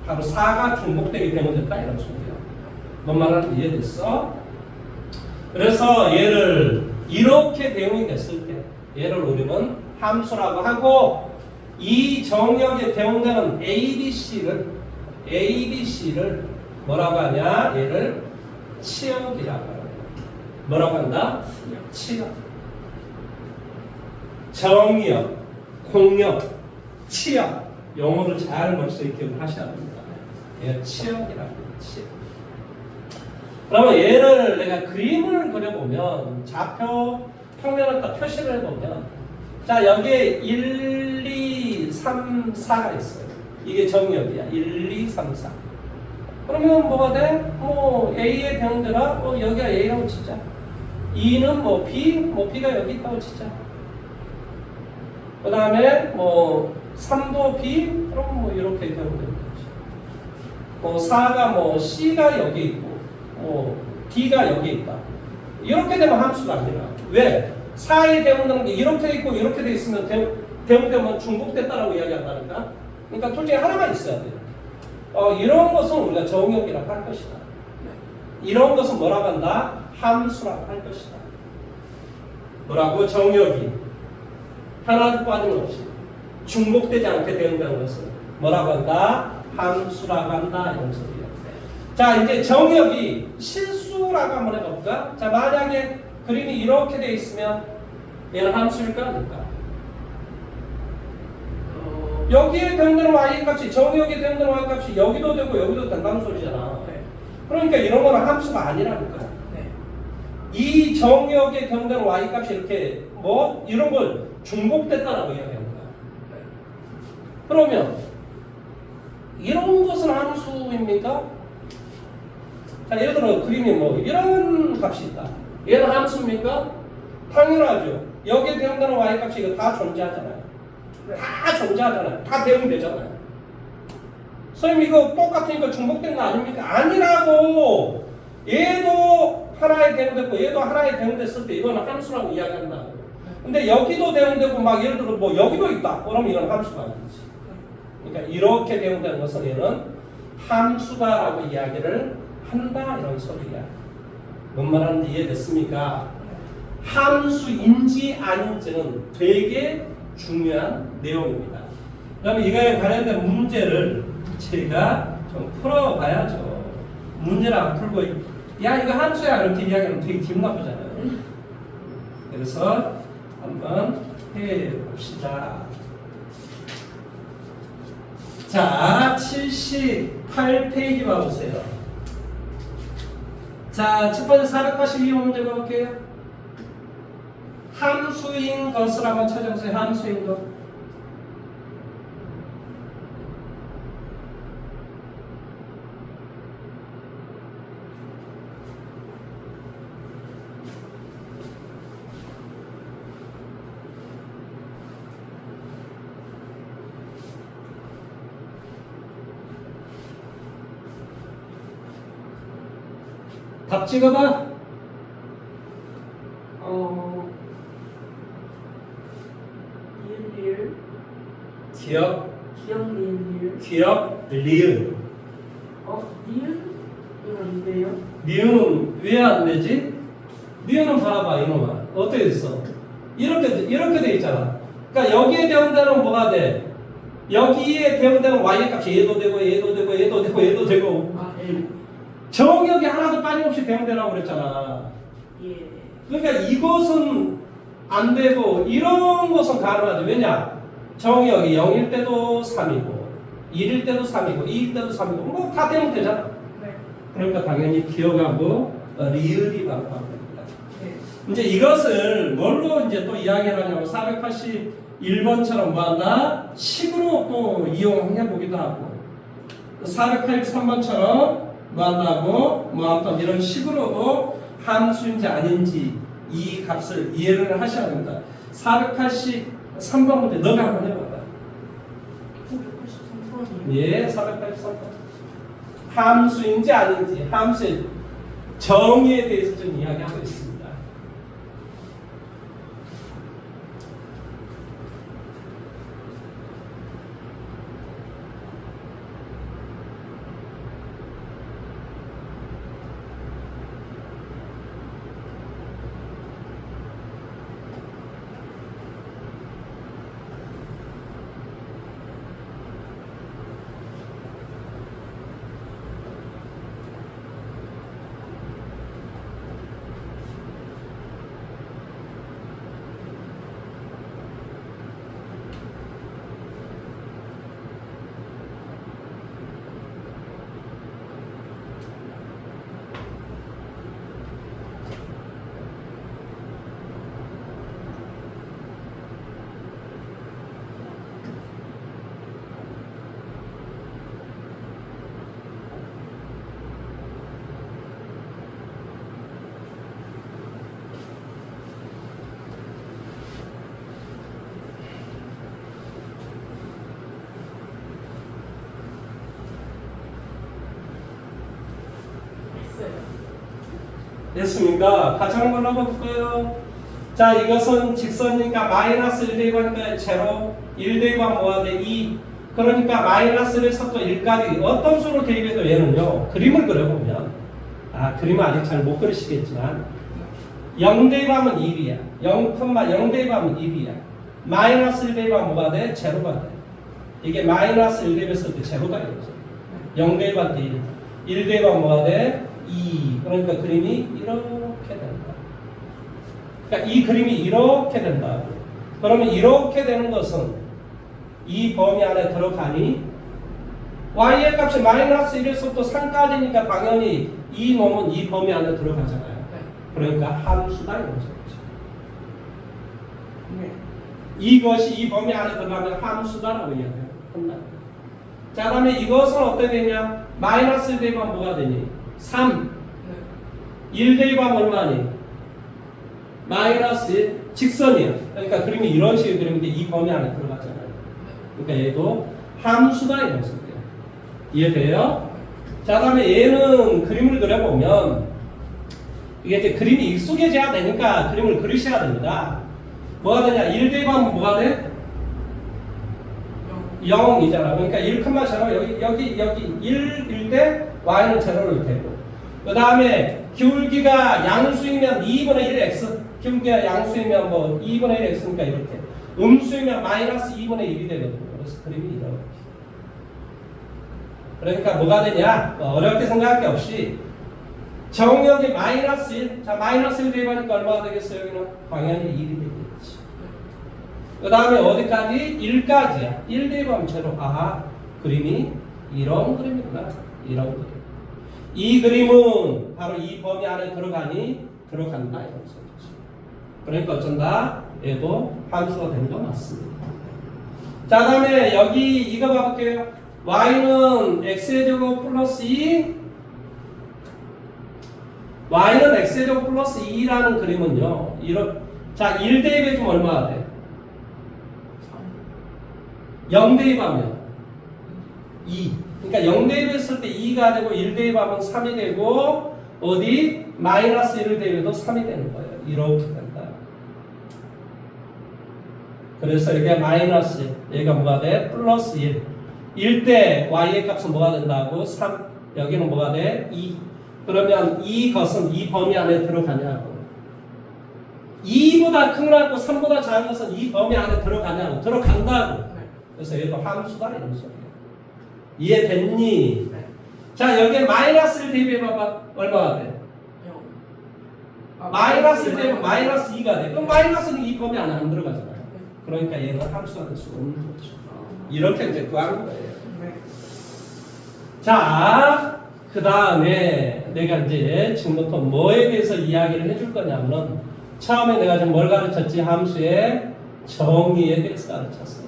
바로 4가 중복되게 대응됐다 이런 소리예요. 뭔 말하는지 이해됐어? 그래서 얘를 이렇게 대응이 됐을 때 얘를 우리는 함수라고 하고, 이 정역에 대응되는 ABC를 뭐라고 하냐? 얘를 치역이라고 합니다. 뭐라고 한다? 치역. 정역, 공역, 치역 영어를 잘 머릿속에 기억을 하셔야 됩니다. 얘가 치역이라고 해요. 치역. 그러면 얘를 내가 그림을 그려보면 좌표 평면을 딱 표시를 해보면 자 여기에 1, 2, 3, 4가 있어요. 이게 정역이야. 1, 2, 3, 4. 그러면 뭐가 돼? 뭐 A의 병들아 여기가 A라고 치자. 2는 뭐 B, 뭐 B가 여기 있다고 치자. 그 다음에 뭐 3도 B, 그럼 뭐 이렇게 되면 되는 거지. 뭐 4가 뭐 C가 여기 있고 뭐 D가 여기 있다. 이렇게 되면 함수가 아니라 왜? 4의 대응되는 게 이렇게 있고 이렇게 돼 있으면 대응되면 중복됐다라고 이야기한다니까. 그러니까 둘 중에 하나만 있어야 돼. 이런 것은 우리가 정역이라고 할 것이다. 이런 것은 뭐라고 한다? 함수라고 할 것이다. 뭐라고? 정역이 하나도 빠짐없이 중복되지 않게 대응되는 것은 뭐라고 한다? 함수라고 한다. 이런 소리야. 자, 이제 정역이 실수라고 한번 해볼까? 자, 만약에 그림이 이렇게 돼 있으면 얘는 함수일까? 아닐까? 여기에 대응되는 y 값이 정역에 대응되는 y 값이 여기도 되고 여기도 된다는 소리잖아. 네. 그러니까 이런 거는 함수가 아니라니까. 네. 이 정역에 대응되는 y 값이 이렇게 뭐 이런 걸 중복됐다라고 이야기합니다. 네. 그러면 이런 것은 함수입니까? 자, 예를 들어 그림이 뭐 이런 값이 있다. 얘는 함수입니까? 당연하죠. 여기에 대응되는 y 값이 이거 다 존재하잖아요. 다 존재하잖아요. 다 대응되잖아요. 선생님 이거 똑같으니까 중복된 거 아닙니까? 아니라고. 얘도 하나에 대응됐고 얘도 하나에 대응됐을 때 이거는 함수라고 이야기한다고. 근데 여기도 대응되고 막 예를 들어 뭐 여기도 있다. 그럼 이건 함수가 아니지. 그러니까 이렇게 대응되는 것은 얘는 함수다라고 이야기를 한다 이런 소리야. 뭔 말하는지 이해됐습니까? 함수인지 아닌지는 되게 중요한 내용입니다. 그럼 이거에 관련된 문제를 제가 좀 풀어봐야죠. 문제를 안 풀고 야 이거 함수야 이렇게 이야기하면 되게 기분 나쁘잖아요. 그래서 한번 해봅시다. 자 78페이지 봐보세요. 자 첫 번째 482번 문제 봐볼게요. 함수인 것을 한번 찾아보세요. 함수인 것. 답 찍어봐. 기억, 리을. 니은? 이거 안 돼요? 니은은 왜 안 되지? 니은은 봐봐 이놈아. 어떻게 됐어? 이렇게 돼 있잖아. 그러니까 여기에 대응되는 뭐가 돼? 여기에 대응되는 y 값이 얘도 되고 얘도 되고 얘도 되고 얘도 되고. 정역이 하나도 빠짐없이 대응되라고 그랬잖아. 예. 그러니까 이것은 안 되고 이런 것은 가능하지. 왜냐? 정역이 0일 때도 3이고 1일 때도 3이고 2일 때도 3이고 뭐 다 되면 되잖아. 네. 그러니까 당연히 기억하고 리을이 반복합니다. 네. 이제 이것을 뭘로 이제 또 이야기를 하냐면 481번처럼 뭐한다? 식으로 또 이용해 보기도 하고 483번처럼 뭐한다고? 뭐 아무튼 이런 식으로도 함수인지 아닌지 이 값을 이해를 하셔야 됩니다. 483번 문제 너가 한번 해봐라. 483번이요? 예, 483번. 함수인지 아닌지 함수의 정의에 대해서 좀 이야기하고 있습니다. 됐습니까? 같이 한번 골라볼까요? 자, 이것은 직선이니까 마이너스 1 대입하니까 제로, 1 대입하면 뭐가 돼? 2. 그러니까 마이너스 1에서 또 1까지 어떤 수로 대입해도 얘는요, 그림을 그려보면, 그림은 아직 잘 못 그리시겠지만, 0 대입하면 1이야. 0 대입하면 1이야. 마이너스 1 대입하면 뭐가 돼? 제로가 돼. 이게 마이너스 1 대입했을 때 제로가 이거죠. 0 대입할 때 1. 1 대입하면 뭐가 돼? 2. 그러니까 그림이 이렇게 된다. 그러니까 이 그림이 이렇게 된다. 그러면 이렇게 되는 것은 이 범위 안에 들어가니 y의 값이 마이너스 1에서부터 3까지니까 당연히 이 놈은 이 범위 안에 들어가잖아요. 그러니까 함수다 이런 소리죠. 이것이 이 범위 안에 들어가면 함수다라고 이야기해요. 자, 다음에 이것은 어떻게 되냐? 마이너스 1 대입하면 뭐가 되니? 3. 1 대입하면 얼마니? 마이너스 1. 직선이야. 그러니까 그림이 이런 식의 그림인데 이 범위 안에 들어가잖아요. 그러니까 얘도 함수다 이런 소리예요. 이해돼요? 자, 다음에 얘는 그림을 그려보면 이게 이제 그림이 익숙해져야 되니까 그림을 그리셔야 됩니다. 뭐가 되냐? 1 대입하면 뭐가 돼? 0이잖아. 그러니까 1,0 여기 1일 때 y는 제로를 되고, 그 다음에 기울기가 양수이면 2분의 1 x, 기울기가 양수이면 뭐 2분의 1 x니까 이렇게, 음수이면 마이너스 2분의 1이 되거든요. 그래서 그림이 이렇게. 그러니까 뭐가 되냐? 어렵게 생각할 게 없이 정역이 마이너스 1. 자, 마이너스 1 대입하니까 얼마가 되겠어요? 여기는 당연히 1이 되겠지. 그 다음에 어디까지? 1까지야. 1 대입하면 제로. 그림이 이런 그림이구나. 이런 그림. 이 그림은 바로 이 범위 안에 들어가니 들어간다 이런 소리지. 그러니까 어쩐다? 얘도 함수가 되는 거 맞습니다. 자, 다음에 여기 이거 봐볼게요. y는 x의 제곱 플러스 2, y는 x의 제곱 플러스 2라는 그림은요, 자, 1 대입해주면 얼마가 돼? 0 대입하면 2. 그러니까 0 대입했을 때 2가 되고 1 대입하면 3이 되고, 어디? 마이너스 1을 대입해도 3이 되는 거예요. 이렇게 된다. 그래서 이게 마이너스, 얘가 뭐가 돼? 플러스 1. 1 때 y의 값은 뭐가 된다고? 3. 여기는 뭐가 돼? 2. 그러면 이것은 이 범위 안에 들어가냐고. 2보다 큰 거하고 3보다 작은 것은 이 범위 안에 들어가냐고. 들어간다고. 그래서 얘도 함수다 이런 소리야. 이해됐니? 자, 여기에 마이너스를 대입해봐봐. 얼마가 돼? 마이너스 1 되면 마이너스 2가 돼. 그럼 마이너스는 이 범위 안에 안 들어가잖아요. 그러니까 얘는 함수가 될 수가 없는 거죠. 이렇게 이제 구하는 거예요. 자, 그 다음에 내가 이제 지금부터 뭐에 대해서 이야기를 해줄 거냐면, 처음에 내가 지금 뭘 가르쳤지? 함수의 정의에 대해서 가르쳤어요.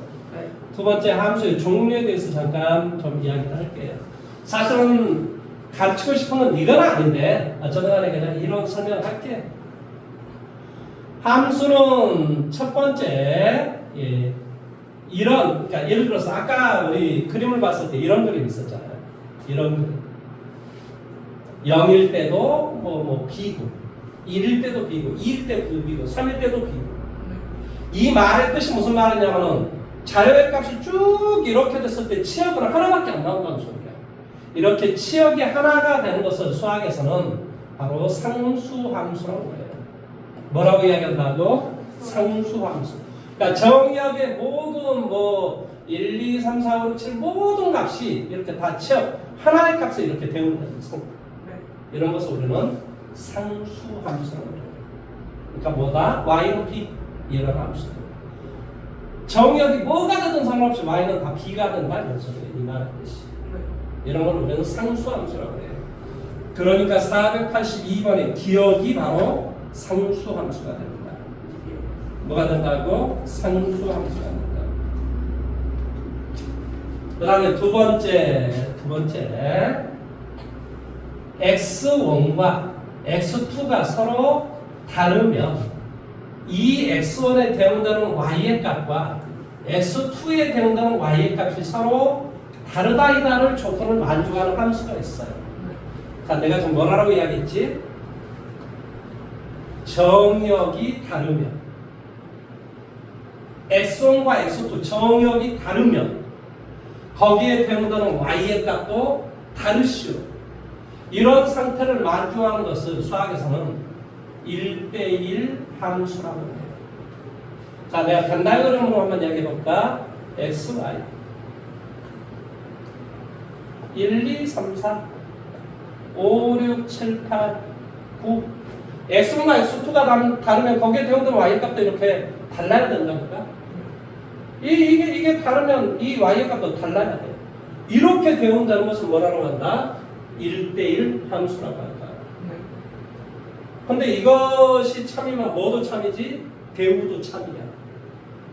두 번째 함수의 종류에 대해서 잠깐 좀 이야기를 할게요. 사실은 가르치고 싶은 건 이건 아닌데 어쩌든 간에 그냥 이런 설명을 할게요. 함수는 첫 번째, 이런, 그러니까 예를 들어서 아까 우리 그림을 봤을 때 이런 그림 있었잖아요. 이런 그림. 0일 때도 뭐 비고, 1일 때도 비고, 2일 때도 비고, 3일 때도 비고. 이 말의 뜻이 무슨 말이냐면은 자료의 값이 쭉 이렇게 됐을 때 치역은 하나밖에 안 나온다는 소리야. 이렇게 치역이 하나가 되는 것을 수학에서는 바로 상수함수라고 해요. 뭐라고 이야기한다고? 상수함수. 그러니까 정역의 모든 뭐 1, 2, 3, 4, 5, 6, 7 모든 값이 이렇게 다 치역 하나의 값을 이렇게 배운다는 거죠. 이런 것을 우리는 상수함수라고 해요. 그러니까 뭐다? y는 b 이런 함수. 정역이 뭐가 되든 상관없이 y는 다 b가 된다 이런 소리예요. 이 말의 뜻이. 이런 걸 우리는 상수함수라고 해요. 그러니까 482번의 기억이 바로 상수함수가 됩니다. 뭐가 된다고? 상수함수가 된다. 그 다음에 두 번째 x1과 x2가 서로 다르면 이 x1에 대응되는 y의 값과 x2에 대응되는 y의 값이 서로 다르다이다를 조건을 만족하는 함수가 있어요. 자, 내가 지금 뭐라고 이야기했지? 정역이 다르면 x1과 x2 정역이 다르면 거기에 대응되는 y의 값도 다르시오. 이런 상태를 마주한 것을 수학에서는 1대1 함수라고 해요. 자, 내가 간단 그림으로 한번 이야기해 볼까? x, y 1, 2, 3, 4 5, 6, 7, 8, 9 x1과 x2가 다르면 거기에 대응되는 y 값도 이렇게 달라야 된다니까? 이게 다르면 이 y 값도 달라야 돼. 이렇게 대응되는 것을 뭐라고 한다? 1대1 함수라고 한다. 근데 이것이 참이면 뭐도 참이지? 대우도 참이야.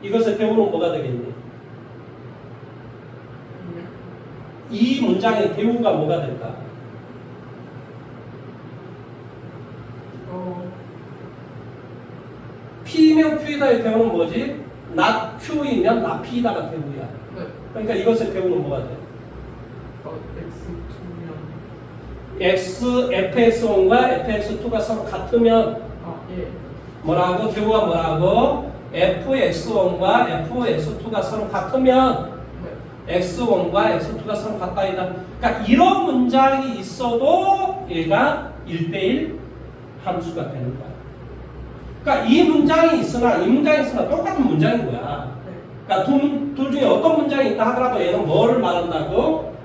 이것의 대우는 뭐가 되겠니? 이 문장의 대우가 뭐가 될까? P면 Q이다의 대우는 뭐지? not Q이면 not P다가 대우야. 그러니까 이것의 대우는 뭐가 돼? fx1과 fx2가 서로 같으면 뭐라고? 대우가 뭐라고? fx1과 fx2가 서로 같으면 x1과 x2가 서로 같다이다. 그러니까 이런 문장이 있어도 얘가 1대1 함수가 되는 거야. 그러니까 이 문장이 있으나 똑같은 문장인 거야. 그러니까 둘 중에 어떤 문장이 있다 하더라도 얘는 뭐를 말한다고?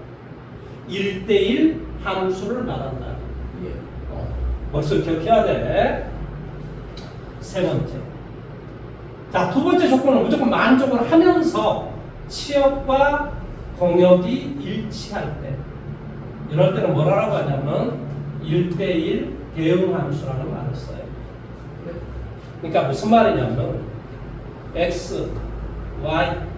1대1 함수를 말한다. 머릿속에 기억해야 돼. 세 번째. 자, 두 번째 조건은 무조건 만족을 하면서 치역과 공역이 일치할 때, 이럴 때는 뭐라고 하냐면 1대1 대응 함수라는 말을 써요. 그러니까 무슨 말이냐면 x, y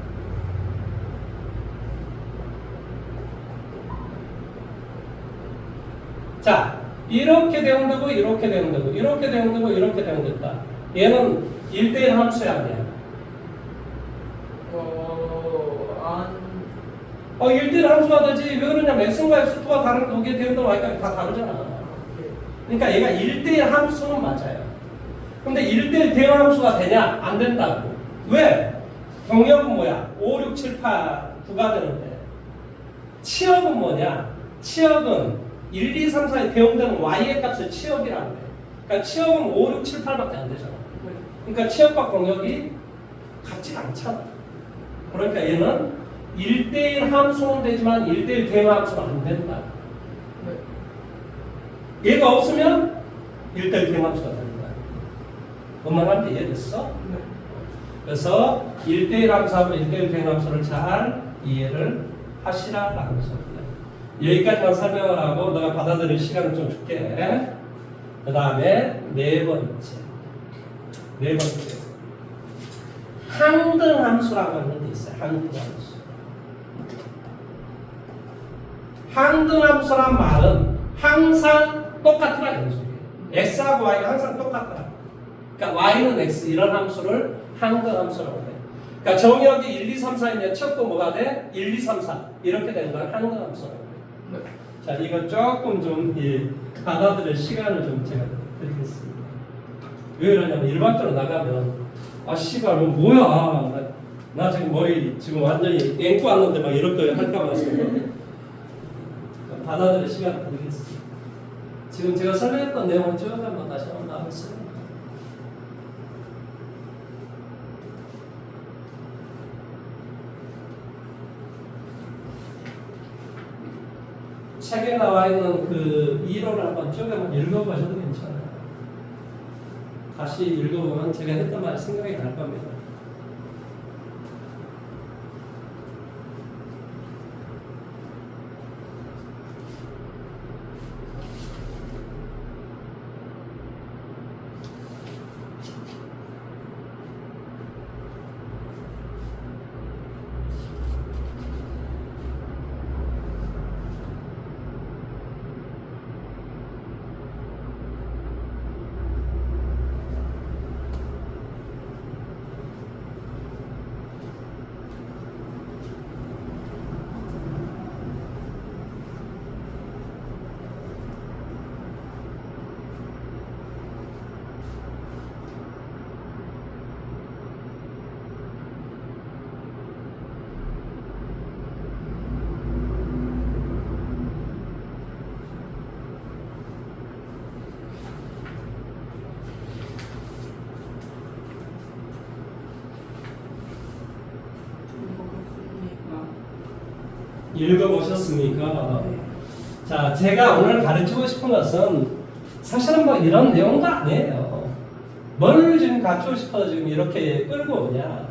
자, 이렇게 대응되고 이렇게 대응되고 이렇게 대응되고 이렇게 대응됐다. 얘는 1대1 함수야 아니야? 1대1 함수가 되지. 왜 그러냐면 x과 x2가 다른 거기에 대응되는 y값이 다 다르잖아. 그러니까 얘가 1대1 함수는 맞아요. 근데 1대1 대응 함수가 되냐? 안 된다고. 왜? 공역은 뭐야? 5, 6, 7, 8, 9가 되는데 치역은 뭐냐? 치역은 1, 2, 3, 4에 대응되는 y의 값을 치역이라고 해. 그러니까 치역은 5, 6, 7, 8밖에 안 되잖아. 그러니까 치역과 공역이 같지 않잖아. 그러니까 얘는 1대1 함수는 되지만 1대1 대응 함수는 안 된다. 얘가 없으면 1대1 대응 함수가 되는 거야. 뭔 말인지 이해됐어? 그래서 1대1 함수하고 1대1 대응 함수를 잘 이해를 하시라라는 소리야. 여기까지만 설명을 하고 너가 받아들일 시간을 좀 줄게. 그 다음에 네 번째. 항등함수라고 하는 게 있어요. 항등함수. 항등함수란 말은 항상 똑같으라는 소리예요. x하고 y가 항상 똑같더라. 그러니까 y는 x 이런 함수를 항등함수라고 해요. 그러니까 정역이 1, 2, 3, 4이면 척도 뭐가 돼? 1, 2, 3, 4 이렇게 되는 걸 항등함수라고 해요. 자, 이거 조금 좀 받아들일 시간을 좀 제가 드리겠습니다. 왜 그러냐면 일반적으로 나가면 씨발 뭐야 나 지금 머리 지금 완전히 앵꾸 왔는데 막 이렇게 할까 봐서 받아들일 시간을 드리겠습니다. 지금 제가 설명했던 내용을 쭉 한번 다시 한번 나오겠습니다. 책에 나와 있는 그 이론을 한번 쭉 한번 읽어보셔도 괜찮아요. 다시 읽어보면 제가 했던 말이 생각이 날 겁니다. 읽어보셨습니까? 자, 제가 오늘 가르치고 싶은 것은 사실은 뭐 이런 내용도 아니에요. 뭘 지금 갖추고 싶어서 지금 이렇게 끌고 오냐.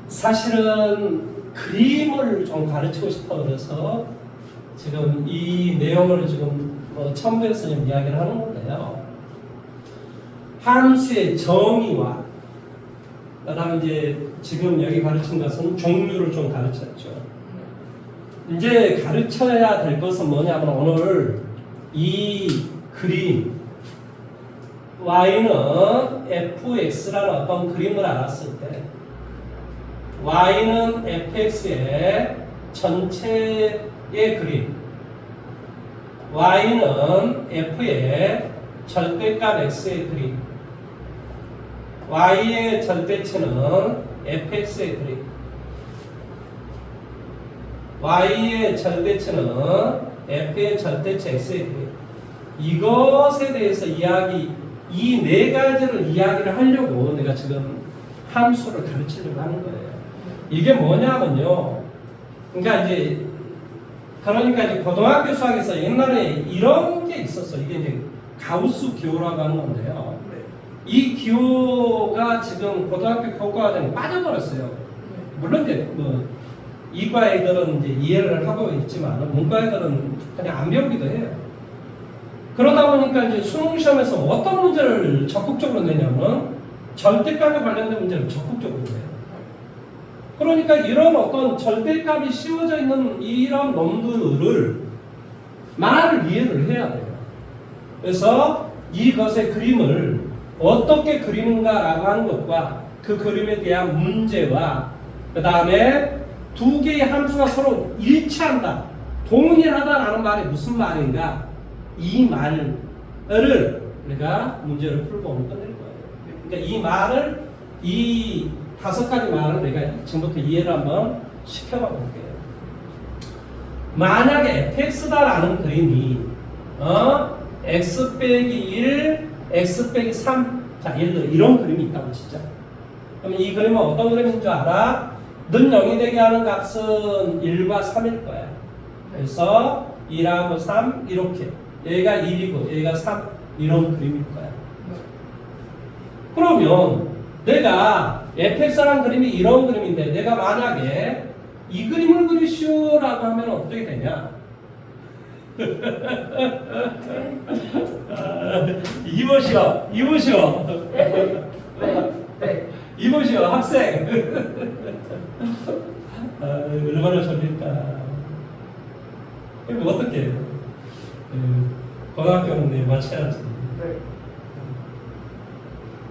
사실은 그림을 좀 가르치고 싶어 그래서 지금 이 내용을 지금 첨부해서 좀 이야기를 하는 건데요. 함수의 정의와 그다음에 이제 지금 여기 가르친 것은 종류를 좀 가르쳤죠. 이제 가르쳐야 될 것은 뭐냐면 오늘 이 그림 y는 fx라는 어떤 그림을 알았을 때 y는 fx의 전체의 그림 y는 f의 절대값 x의 그림 y의 절대치는 fx의 그림 y의 절대치는 f의 절대치 x의 그림 이것에 대해서 이 네 가지를 이야기를 하려고 내가 지금 함수를 가르치려고 하는 거예요. 이게 뭐냐면요. 그러니까 이제 고등학교 수학에서 옛날에 이런 게 있었어. 이게 이제 가우스 기호라고 하는 건데요. 이 기호가 지금 고등학교 교과과정에 빠져버렸어요. 물론 이제 이과 애들은 이제 이해를 하고 있지만 문과 애들은 그냥 안 배우기도 해요. 그러다 보니까 이제 수능 시험에서 어떤 문제를 적극적으로 내냐면 절대값에 관련된 문제를 적극적으로 내요. 그러니까 이런 어떤 절대값이 씌워져 있는 이런 놈들을 말을 이해를 해야 돼요. 그래서 이것의 그림을 어떻게 그리는가라고 하는 것과 그 그림에 대한 문제와 그 다음에 두 개의 함수가 서로 일치한다, 동일하다라는 말이 무슨 말인가, 이 말을 내가 문제를 풀고 오늘 끝낼 거예요. 그러니까 이 말을, 이 5가지 말을 내가 지금부터 이해를 한번 시켜봐 볼게요. 만약에 fx다라는 그림이 x 빼기 1, x 빼기 3, 자 예를 들어 이런 그림이 있다고 치자. 그러면 이 그림은 어떤 그림인 줄 알아? 는 0이 되게 하는 값은 1과 3일 거야. 그래서 1하고 3 이렇게, 얘가 1이고 얘가 3 이런 그림일 거야. 그러면 내가 fx라는 그림이 이런 그림인데 내가 만약에 이 그림을 그리시오라고 하면 어떻게 되냐? 이보시오. 네. 이보시오, 학생. 얼마나 졸릴까. 그럼 어떻게 해요? 고등학교는 내 맞춰야지. 네.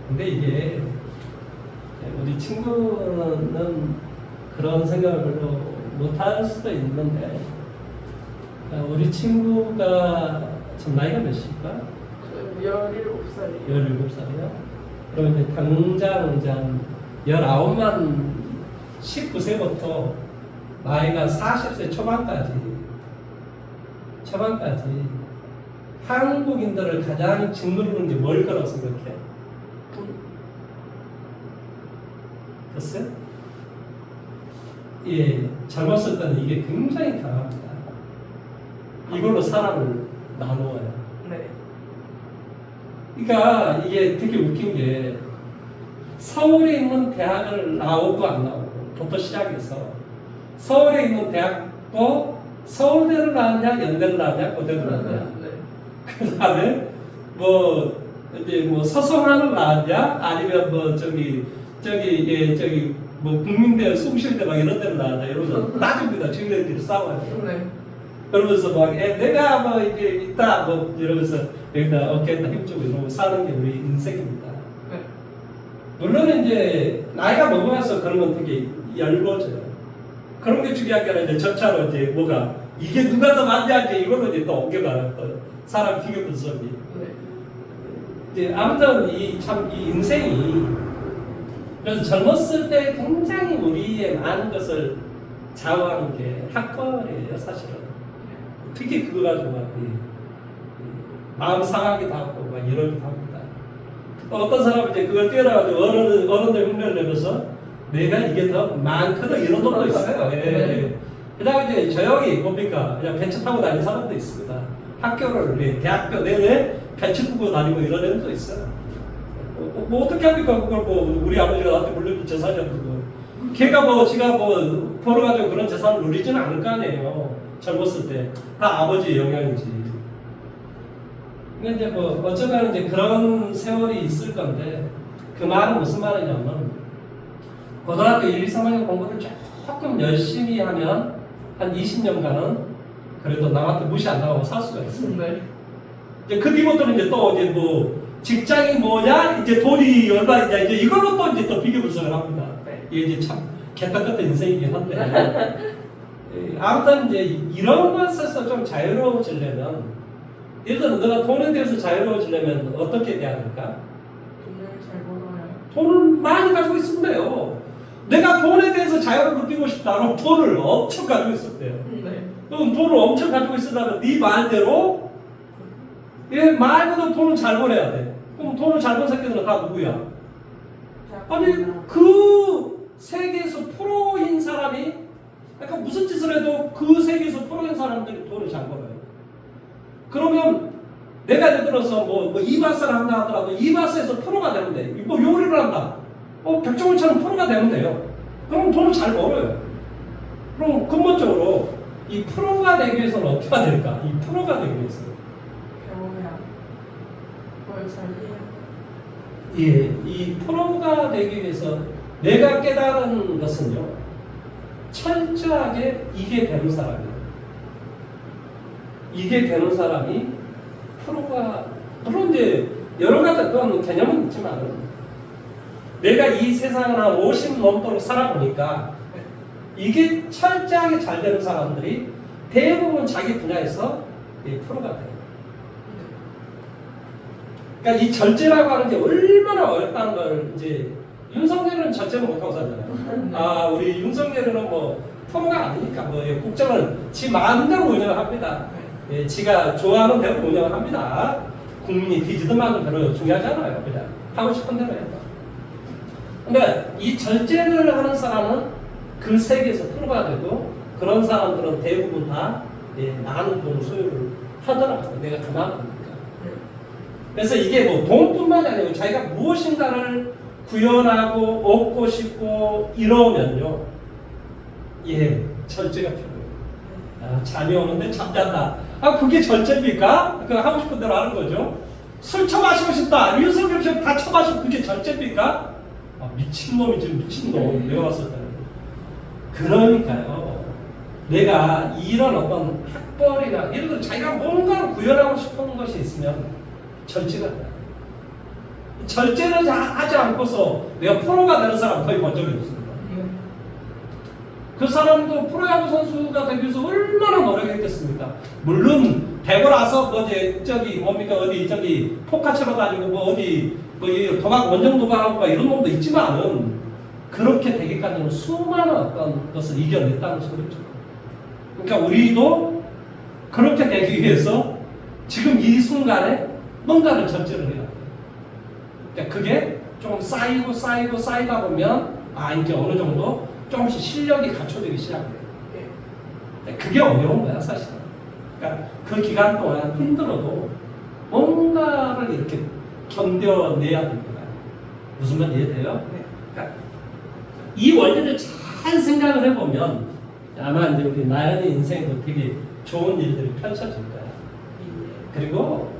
근데 이게 우리 친구는 그런 생각을 별로 못할 수도 있는데 우리 친구가 지금 나이가 몇일까? 17살이에요. 17살이요? 그러면 이제 당장 이제 한 19만 19세부터 나이가 40세 초반까지 한국인들을 가장 짓누르는 게 뭘 거라고 생각해? 글쎄? 예, 젊었을 때는 이게 굉장히 강합니다. 이걸로 사람을 나누어요. 네. 그러니까 이게 되게 웃긴 게 서울에 있는 대학을 나오고 안 나오고부터 시작해서 서울에 있는 대학도 서울대를 나왔냐, 연대를 나왔냐, 고대를 나왔냐. 네. 그 다음에 이제 서성한을 나왔냐, 아니면 국민대, 숭실대 막 이런 데를 나왔냐, 이러면서 따집니다. 주민들끼리 싸워요. 네. 그러면서 내가 이제 있다, 이러면서 여기다 어깨에다 힘주고 이러고 사는 게 우리 인생입니다. 네. 물론 이제 나이가 먹어서 그런 건 되게 얇아져요. 그런 게 중요한 게 아니라 이제 저차로 이제 이게 누가 더 많냐 이제 이걸로 이제 또 옮겨가는 또 사람 비교 분석이. 네. 이제 아무튼 이 인생이 그래서 젊었을 때 굉장히 우리의 많은 것을 좌우하는 게 학벌이에요, 사실은. 특히 그거 가지고 마음 상하기도 하고 막 이러기도 합니다. 또 어떤 사람은 이제 그걸 뛰어나가지고 어른들 흉내를 내면서 내가 이게 더 많거든 이런 놈도 있어요. 예. 그다음에 이제 조용히 뭡니까? 그냥 벤츠 타고 다니는 사람도 있습니다. 학교를 대학교 내내 벤츠 타고 다니고 이런 애들도 있어요. 뭐 어떻게 합니까? 그걸 뭐 우리 아버지가 나한테 물려준 재산이었고 걔가 뭐 지가 뭐 벌어가지고 그런 재산을 누리지는 않을 거 아니에요. 젊었을 때 다 아버지의 영향이지. 근데 이제 뭐 어쩌면 이제 그런 세월이 있을 건데 그 말은 무슨 말이냐면 고등학교 1, 2, 3학년 공부를 조금 열심히 하면 한 20년간은 그래도 남한테 무시 안 당하고 살 수가 있어요. 네. 이제 그 뒤부터는 이제 또 이제 뭐 직장이 뭐냐 이제 돈이 얼마냐 이제 이걸로 또 이제 또 비교 분석을 합니다. 이게 이제 참 개떡 같은 인생이긴 한데 아무튼 이제 이런 것에서 좀 자유로워지려면 예를 들어 너가 돈에 대해서 자유로워지려면 어떻게 돼야 할까? 돈을 잘 벌어야. 돈을 많이 가지고 있으면 돼요. 내가 돈에 대해서 자유를 느끼고 싶다면 돈을 엄청 가지고 있으면 돼요. 네. 그럼 돈을 엄청 가지고 있으면 네 말대로 말 그대로 돈을 잘 벌어야 돼. 그럼 돈을 잘 번 새끼들은 다 누구야? 아니 그 세계에서 프로인 사람이 그러니까 무슨 짓을 해도 그 세계에서 프로인 사람들이 돈을 잘 벌어요. 그러면 내가 예를 들어서 뭐 이바스를 한다 하더라도 이바스에서 프로가 되면 돼. 뭐 요리를 한다. 백종원처럼 프로가 되면 돼요. 그럼 돈을 잘 벌어요. 그럼 근본적으로 이 프로가 되기 위해서는 어떻게 해야 될까? 이 프로가 되기 위해서. 배워야. 뭘 잘 해야. 예, 이 프로가 되기 위해서 내가 깨달은 것은요, 철저하게 이게 되는 사람이에요. 이게 되는 사람이 프로가, 물론 이제 여러 가지 어떤 개념은 있지만, 내가 이 세상을 한 50 넘도록 살아보니까, 이게 철저하게 잘 되는 사람들이 대부분 자기 분야에서 프로가 돼요. 그러니까 이 절제라고 하는 게 얼마나 어렵다는 걸 이제 윤석열은 절제를 못하고 살잖아요. 아, 우리 윤석열은 뭐 프로가 아니니까 뭐 국정을 지 마음대로 운영을 합니다. 예, 지가 좋아하는 대로 운영을 합니다. 국민이 뒤지든 말든 별로 중요하지 않아요. 그냥 하고 싶은 대로 해요. 근데 이 절제를 하는 사람은 그 세계에서 프로가 되고 그런 사람들은 대부분 다 많은 돈을 소유를 하더라고요. 내가 그만하니까. 그래서 이게 뭐 돈뿐만이 아니고 자기가 무엇인가를 구현하고 얻고 싶고 이러면요, 절제가 필요해요. 잠이 오는데 잠잔다. 그게 절제입니까? 그 하고 싶은 대로 하는 거죠. 술 처마시고 싶다. 윤석열처럼 다 처마시고 그게 절제입니까? 미친놈이지 미친놈. 내가 봤을 때는. 그러니까요. 내가 이런 어떤 학벌이나 예를 들어 자기가 뭔가를 구현하고 싶은 것이 있으면 절제가 돼요. 절제를 하지 않고서 내가 프로가 되는 사람 거의 본 적이 없습니다. 그 사람도 프로야구 선수가 되기 위해서 얼마나 노력했겠습니까? 물론 대고 나서 어디 포카 쳐가지고 도박 원정 도박하고 이런 놈도 있지만은 그렇게 되기까지는 수많은 어떤 것을 이겨냈다는 소리죠. 그러니까 우리도 그렇게 되기 위해서 지금 이 순간에 뭔가를 절제를 해야 돼요. 그러니까 그게 좀 쌓이다 보면 이제 어느 정도 조금씩 실력이 갖춰지기 시작해요. 그게 어려운 거야 사실은. 그러니까 그 기간 동안 힘들어도 뭔가를 이렇게 견뎌내야 됩니다. 무슨 말 이해돼요? 그러니까 이 원리를 잘 생각을 해보면 아마 이제 우리 나연의 인생도 되게 좋은 일들이 펼쳐질 거야. 그리고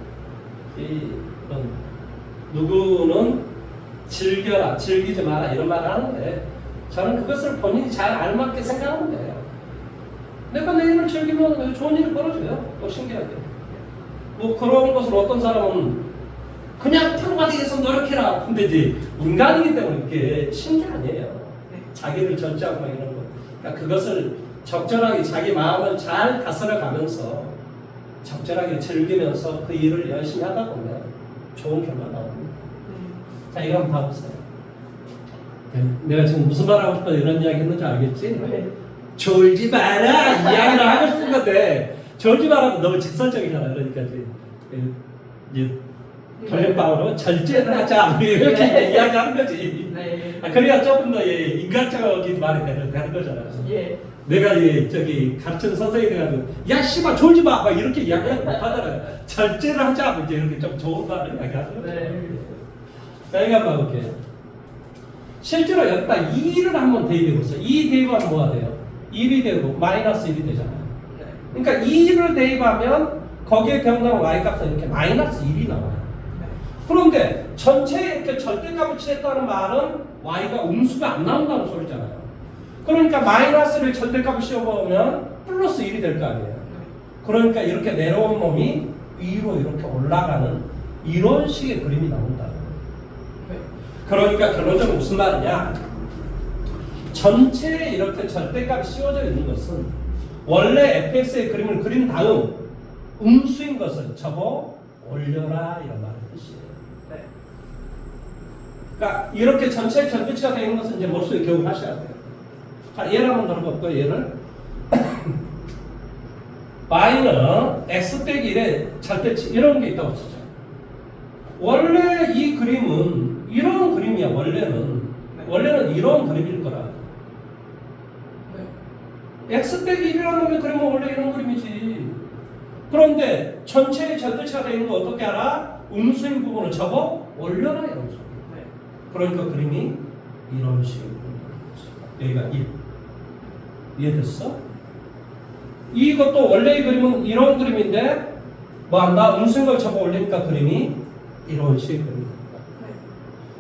누구는 즐겨라, 즐기지 마라 이런 말을 하는데 저는 그것을 본인이 잘 알맞게 생각하면 돼요. 내가 내 일을 즐기면 좋은 일이 벌어져요. 또 신기하게. 뭐 그런 것을 어떤 사람은 그냥 프로가 되기 위해서 노력해라. 근데 이제 인간이기 때문에 이게 신기 아니에요. 자기를 절제하고 이런 거. 그러니까 그것을 적절하게 자기 마음을 잘 다스려 가면서 적절하게 즐기면서 그 일을 열심히 하다 보면 좋은 결과 나옵니다. 자, 이거 한번 봐보세요. 내가 지금 무슨 말 하고 싶어 이런 이야기 했는지 알겠지? 졸지 마라! 이야기를 하고 싶은 건데 졸지 마라고 너무 직설적이잖아. 그러니까 이제 돌림방으로 절제를 하자 이렇게 이야기하는 거지. 네. 그래야 조금 더 인간적인 말이 되는 거잖아. 예. 내가 저기 가르치는 선생이 돼가지고 야 씨발 졸지 마! 막 이렇게 이야기하지 못하잖아요. 절제를 하자 이제 이렇게 좀 좋은 말을 이야기하는 거죠. 네. 자, 이거 한번 볼게요. 실제로 여기다 2를 한번 대입해보세요. 2 대입하면 뭐가 돼요? 1이 되고 마이너스 1이 되잖아요. 네. 그러니까 2를 대입하면 거기에 병당 y값은 이렇게 마이너스 1이 나와요. 그런데 전체에 이렇게 절대값을 칠했다는 말은 y가 음수가 안 나온다는 소리잖아요. 그러니까 마이너스를 절대값을 씌워보면 플러스 1이 될 거 아니에요. 그러니까 이렇게 내려온 놈이 위로 이렇게 올라가는 이런 식의 그림이 나온다. 그러니까 결론적으로 무슨 말이냐? 전체에 이렇게 절대값이 씌워져 있는 것은 원래 fx의 그림을 그린 다음 음수인 것을 접어 올려라 이런 말의 뜻이에요. 네. 그러니까 이렇게 전체에 절대치가 되어 있는 것은 이제 머릿속에 기억을 하셔야 돼요. 자, 얘를 한번 들어볼까요? 얘를 y는 x 빼기 1의 절대치 이런 게 있다고 치죠. 원래 이 그림은 이런 그림이야. 원래는 이런 그림일 거라. x 빼기 1이라는 놈의 그림은 원래 이런 그림이지. 그런데 전체의 절대치가 되어 있는 거 어떻게 알아? 음수인 부분을 접어 올려라 이런 소리. 그러니까 그림이 이런 식으로 여기가 1. 이해됐어? 이것도 원래의 그림은 이런 그림인데 뭐 한다? 음수인 걸 접어 올리니까 그림이 이런 식의 그림입니다.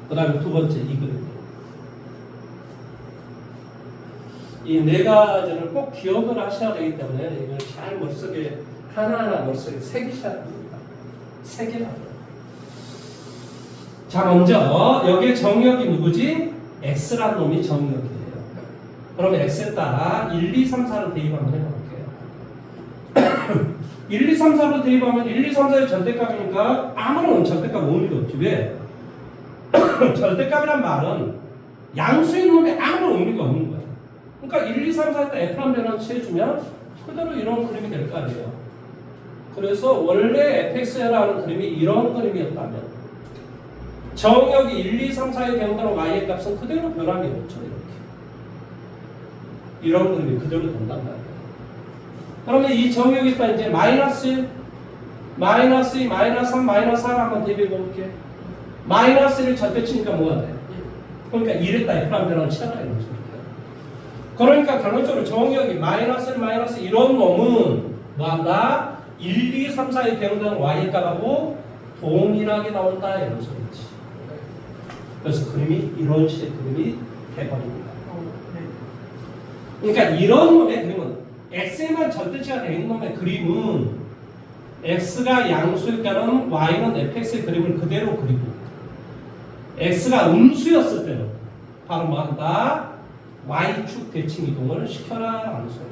그 다음에 두 번째 이 그림. 이 네 가지를 꼭 기억을 하셔야 되기 때문에 이걸 잘 머릿속에 하나하나 머릿속에 새기셔야 됩니다. 새기라. 자, 먼저 여기에 정의역이 누구지? x라는 놈이 정의역이에요. 그러면 x에 따라 1, 2, 3, 4를 대입 한번 해볼게요. 1, 2, 3, 4를 대입하면 1, 2, 3, 4의 절대값이니까 아무런 절대값 의미가 없지. 왜? 절대값이란 말은 양수인 놈에 아무런 의미가 없는 거야. 그러니까 1, 2, 3, 4에다 f란 변환 취해주면 그대로 이런 그림이 될 거 아니에요. 그래서 원래 fx라는 그림이 이런 그림이었다면 정역이 1, 2, 3, 4의 경우로 y의 값은 그대로 변함이 없죠. 이렇게. 이런 그림이 그대로 된단 말이에요. 그러면 이 정역이 있다 이제 마이너스 1, 마이너스 2, 마이너스 3, 마이너스 4를 한번 대비해 볼게. 마이너스 1을 절대치니까 뭐가 돼? 그러니까 1에다 f란 변환을 치아라 이런 소리예요. 그러니까 결론적으로 정역이 마이너스 1, 마이너스 이런 놈은 뭐한다? 1, 2, 3, 4의 경우는 y의 값하고 동일하게 나온다 이런 소리지. 그래서 그림이 이런 식의 그림이 돼버립니다. 그러니까 이런 놈의 그림은 x에만 절대치가 되어 있는 놈의 그림은 x가 양수일 때는 y는 fx의 그림을 그대로 그리고 x가 음수였을 때는 바로 뭐한다? y축 대칭 이동을 시켜라 라는 소리예요.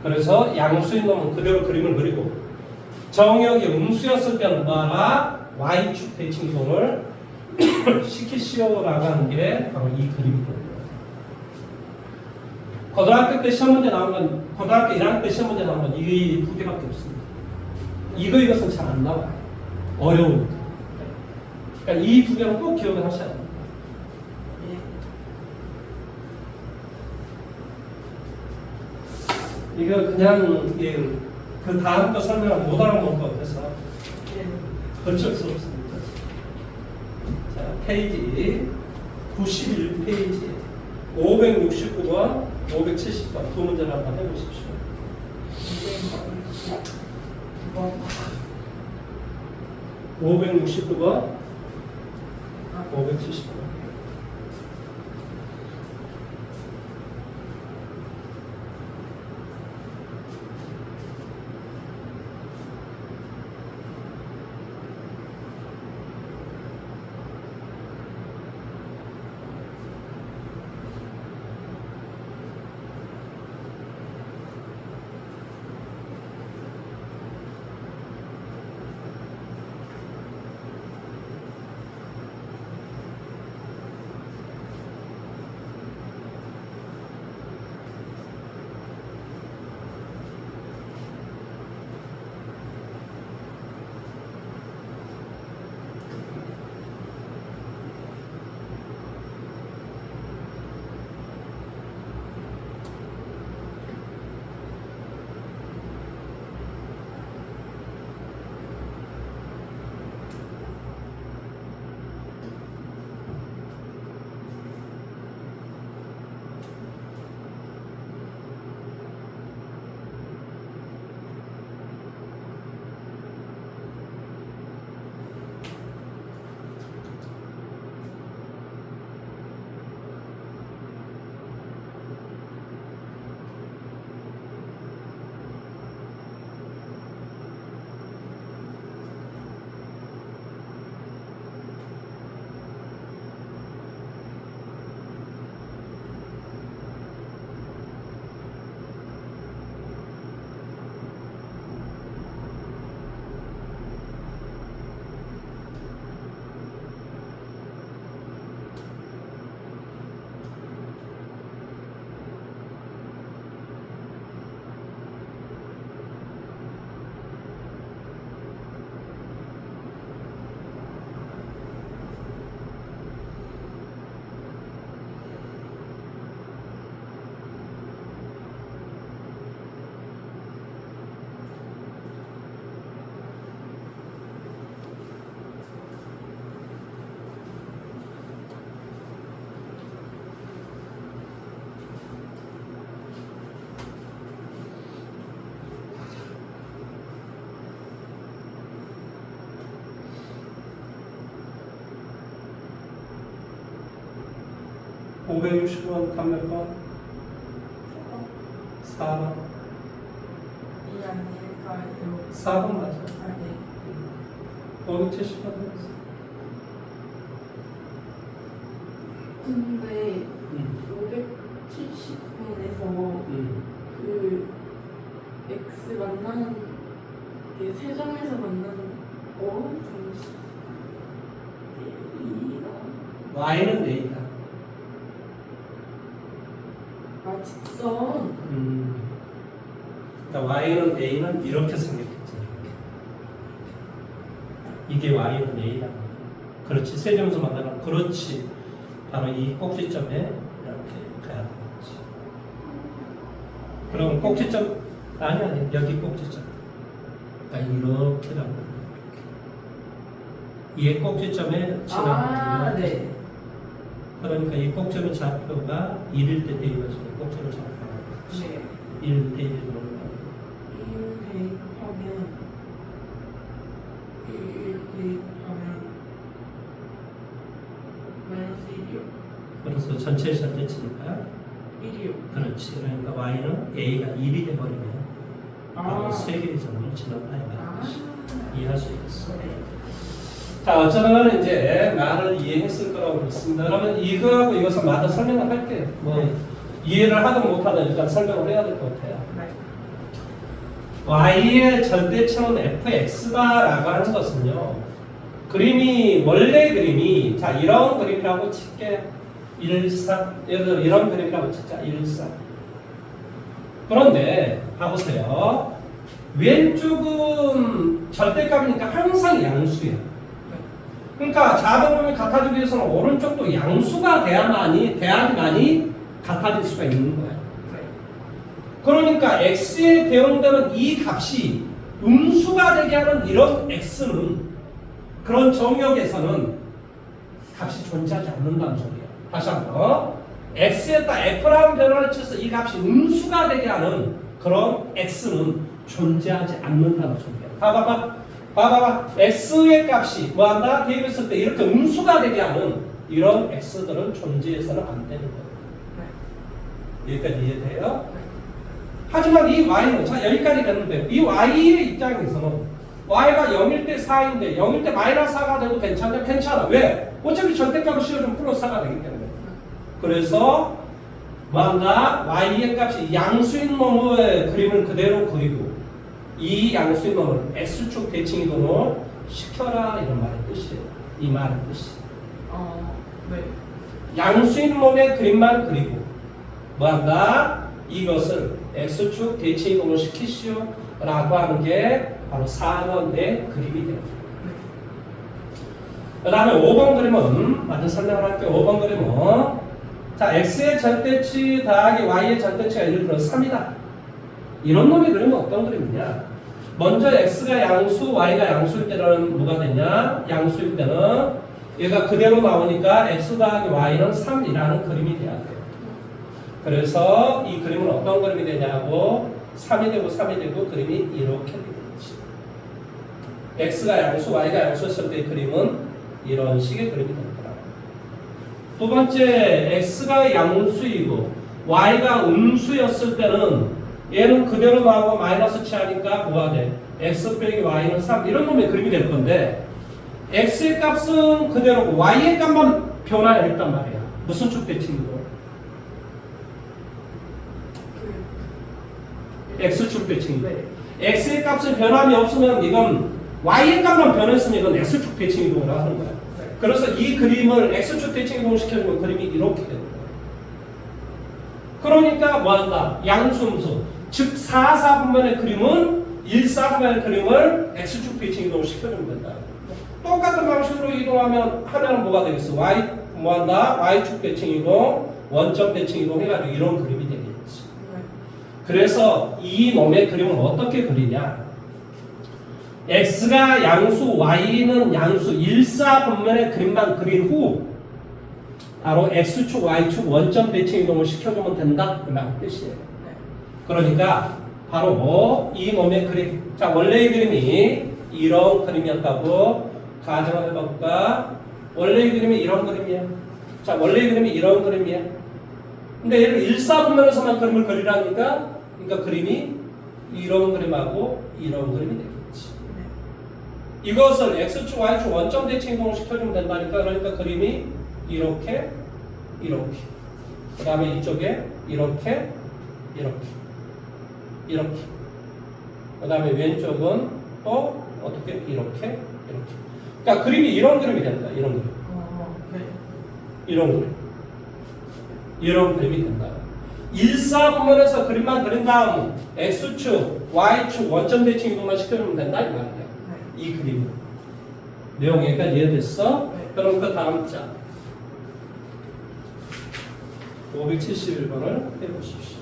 그래서 양수인 놈은 그대로 그림을 그리고 정역이 음수였을 때는 뭐하라? y축 대칭 이동을 시키시오라고 하는 게 바로 이 그림이거든요. 고등학교 때 시험 문제 나온 건 고등학교 1학년 때 시험 문제 나온 건 이 두 개밖에 없습니다. 이것은 잘 안 나와요. 어려우니까. 그러니까 이 두 개는 꼭 기억을 하셔야 됩니다. 이거 그냥 그 다음 거 설명을 못 알아먹을 것 같아서 어쩔 수 없습니다. 자, 페이지 91페이지 569번, 570번 두 문제를 한번 해보십시오. 569번, 570번. 560번 답 몇 번? 4번. 이 아닐까요? 4번 맞아. 아, 네. 570번. 근데 570분에서 그 X 만나는 게 세 점에서 만나는 정식 Y는 A다. 직선. 그러니까 Y는 A는 이렇게 생겼겠지. 이게 Y는 A다. 그렇지. 세 점에서 만나는 그렇지. 바로 이 꼭지점에 이렇게 가야 되겠지. 그럼 꼭지점 아니 여기 꼭지점. 그러니까 이렇게 가는 거야. 이게 꼭지점에 지나가는 거야. 네. 그러니까 이 꼭지점의 좌표가 1일 때 대입해서 꼭지점을 잡아가는 거지. 네. 1 대입으로 1 대입하면 1 대입하면 마이너스 1이요. 그래서 전체 절대치니까 1이요. 그렇지. 그러니까 Y는 A가 1이 돼버리면 바로 세 개의 점을 지나가야 이해할 수 있겠어. 자, 어쩌면 이제 말을 이해했을 거라고 믿습니다. 그러면 이거하고 이것을 마저 설명을 할게요. 뭐 이해를 하든 못하든 일단 설명을 해야 될 것 같아요. 네. Y의 절대치는 fx다라고 하는 것은요. 그림이 원래 그림이 자 이런 그림이라고 칠게 1사 이런 그림이라고 치자 1사. 그런데 봐보세요. 왼쪽은 절대값이니까 항상 양수야. 그러니까 좌변분이 같아지기 위해서는 오른쪽도 양수가 돼야만이 같아질 수가 있는 거야. 그러니까 x에 대응되는 이 값이 음수가 되게 하는 이런 x는 그런 정역에서는 값이 존재하지 않는다는 소리야. 다시 한번 x에다 f라는 변화를 쳐서 이 값이 음수가 되게 하는 그런 x는 존재하지 않는다는 소리야. 봐봐. x의 값이 뭐한다? 대입했을 때 이렇게 음수가 되게 하는 이런 x들은 존재해서는 안 되는 거예요. 여기까지 이해돼요? 하지만 이 y는 자 여기까지 됐는데 이 y의 입장에서는 y가 0일 때 4인데 0일 때 마이너스 4가 돼도 괜찮냐? 괜찮아. 왜? 어차피 절대값을 씌워주면 플러스 4가 되기 때문에. 그래서 뭐한다? y의 값이 양수인 놈의 그림을 그대로 그리고 이 양수인 놈을 x축 대칭 이동을 시켜라 이런 말의 뜻이에요. 이 말의 뜻이. 네. 양수인 놈의 그림만 그리고 뭐한다? 이것을 x축 대칭 이동을 시키시오 라고 하는 게 바로 4번의 그림이 됩니다. 그 다음에 5번 그림은 먼저 설명을 할게요. 5번 그림은 자 x의 절대치 더하기 y의 절대치가 예를 들어 3이다. 이런 놈의 그림은 어떤 그림이냐? 먼저 x가 양수, y가 양수일 때는 뭐가 되냐? 양수일 때는 얘가 그대로 나오니까 x 더하기 y는 3이라는 그림이 돼야 돼요. 그래서 이 그림은 어떤 그림이 되냐고 3이 되고 3이 되고 그림이 이렇게 되겠지. x가 양수, y가 양수였을 때의 그림은 이런 식의 그림이 되더라. 두 번째, x가 양수이고 y가 음수였을 때는 얘는 그대로 나오고 마이너스 취하니까 뭐가 돼? x 빼기 y는 3 이런 놈의 그림이 될 건데 x의 값은 그대로고 y의 값만 변화했단 말이야. 무슨 축 대칭이고? x축 대칭이고. x의 값은 변함이 없으면 이건 y의 값만 변했으면 이건 x축 대칭 이동을 하는 거야. 그래서 이 그림을 x축 대칭 이동을 시켜주면 그림이 이렇게 되는 거야. 그러니까 뭐한다? 양수음수. 즉 4,4분면의 그림은 1,4분면의 그림을 x축 대칭 이동을 시켜주면 된다. 똑같은 방식으로 이동하면 하나는 뭐가 되겠어? y 뭐한다? y축 대칭 이동, 원점 대칭 이동 해가지고 이런 그림이 되겠지. 그래서 이 놈의 그림은 어떻게 그리냐? x가 양수, y는 양수 1,4분면의 그림만 그린 후 바로 x축, y축 원점 대칭 이동을 시켜주면 된다. 그 말 뜻이에요. 그러니까 바로 이 놈의 그림. 자, 원래의 그림이 이런 그림이었다고 가정을 해볼까? 원래의 그림이 이런 그림이야. 자, 원래의 그림이 이런 그림이야. 근데 얘를 일사분면에서만 그림을 그리라니까 그러니까 그림이 이런 그림하고 이런 그림이 되겠지. 이것을 x축, y축 원점 대칭 이동을 시켜주면 된다니까. 그러니까 그림이 이렇게 이렇게 그 다음에 이쪽에 이렇게 이렇게 이렇게 그 다음에 왼쪽은 또 어떻게 이렇게 이렇게. 그러니까 그림이 이런 그림이 된다. 이런 그림. 네. 이런 그림. 이런 그림이 된다. 일사분면에서 그림만 그린 다음 x축, y축 원점 대칭 이동만 시켜주면 된다 이 말이야. 이 그림. 내용 여기까지 이해됐어? 네. 그럼 그 다음 장 571번을 해보십시오.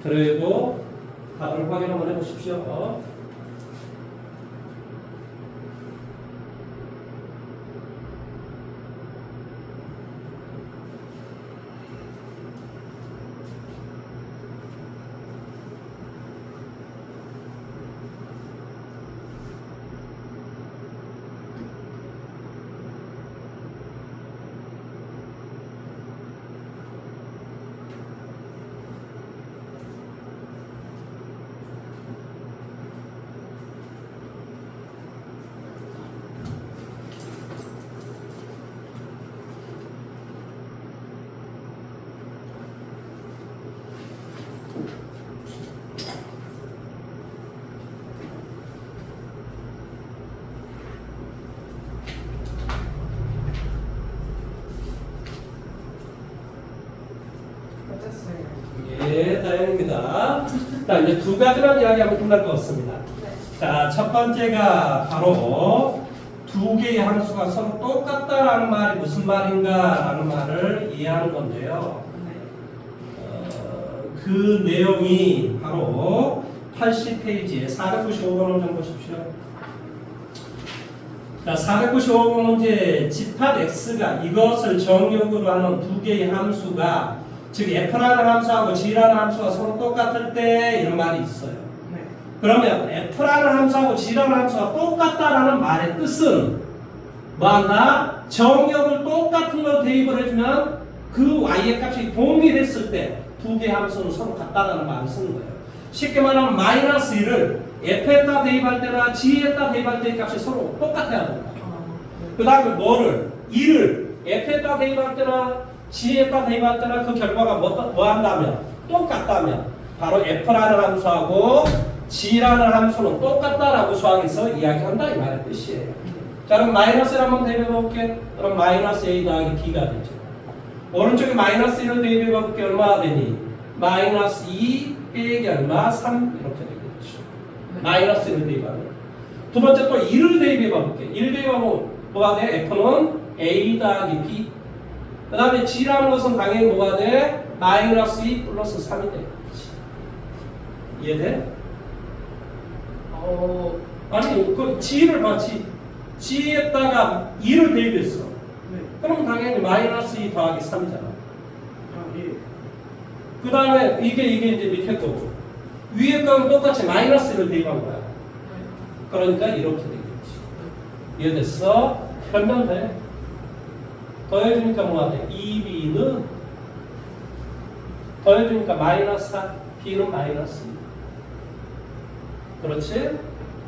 그리고 답을 확인 한번 해보십시오. 예, 다행입니다. 자, 이제 두 가지만 이야기하면 끝날 것 같습니다. 자, 첫 번째가 바로 두 개의 함수가 서로 똑같다라는 말이 무슨 말인가라는 말을 이해하는 건데요. 그 내용이 바로 80페이지에 495번을 좀 보십시오. 자, 495번 문제 집합 x가 이것을 정육으로 하는 두 개의 함수가 즉 f라는 함수하고 g라는 함수가 서로 똑같을 때 이런 말이 있어요. 그러면 f라는 함수하고 g라는 함수가 똑같다라는 말의 뜻은 뭐한다? 정역을 똑같은 걸 대입을 해주면 그 y의 값이 동일했을 때 두 개의 함수는 서로 같다라는 말을 쓰는 거예요. 쉽게 말하면 마이너스 1을 f에다 대입할 때나 g에다 대입할 때의 값이 서로 똑같아야 된다. 그 다음에 뭐를? 2를 f에다 대입할 때나 g에다 대입할 때나 그 결과가 뭐 한다면? 똑같다면 바로 f라는 함수하고 g라는 함수는 똑같다라고 수학에서 이야기한다 이 말의 뜻이에요. 자, 그럼 마이너스를 한번 대입해 볼게. 그럼 마이너스 a 더하기 b가 되죠. 오른쪽에 마이너스 1을 대입해 볼게. 얼마나 되니? 마이너스 2 빼기 얼마? 3 이렇게 되겠죠. 마이너스 1을 대입하면. 두 번째 또 1을 대입해 볼게. 1 대입하면 뭐가 돼? f는 a 더하기 b. 그 다음에 g라는 것은 당연히 뭐가 돼? 마이너스 2 플러스 3이 되겠지. 이해돼? 아니 그 g를 봐. g에다가 2를 대입했어. 그럼 당연히 마이너스 2 더하기 3이잖아. 그 다음에 이게 이제 밑에 거고 위에 거는 똑같이 마이너스 1을 대입한 거야. 그러니까 이렇게 되겠지. 이해됐어? 변면 돼. 더해주니까 뭐가 돼? 2b는 더해주니까 마이너스 4, b는 마이너스 2. 그렇지?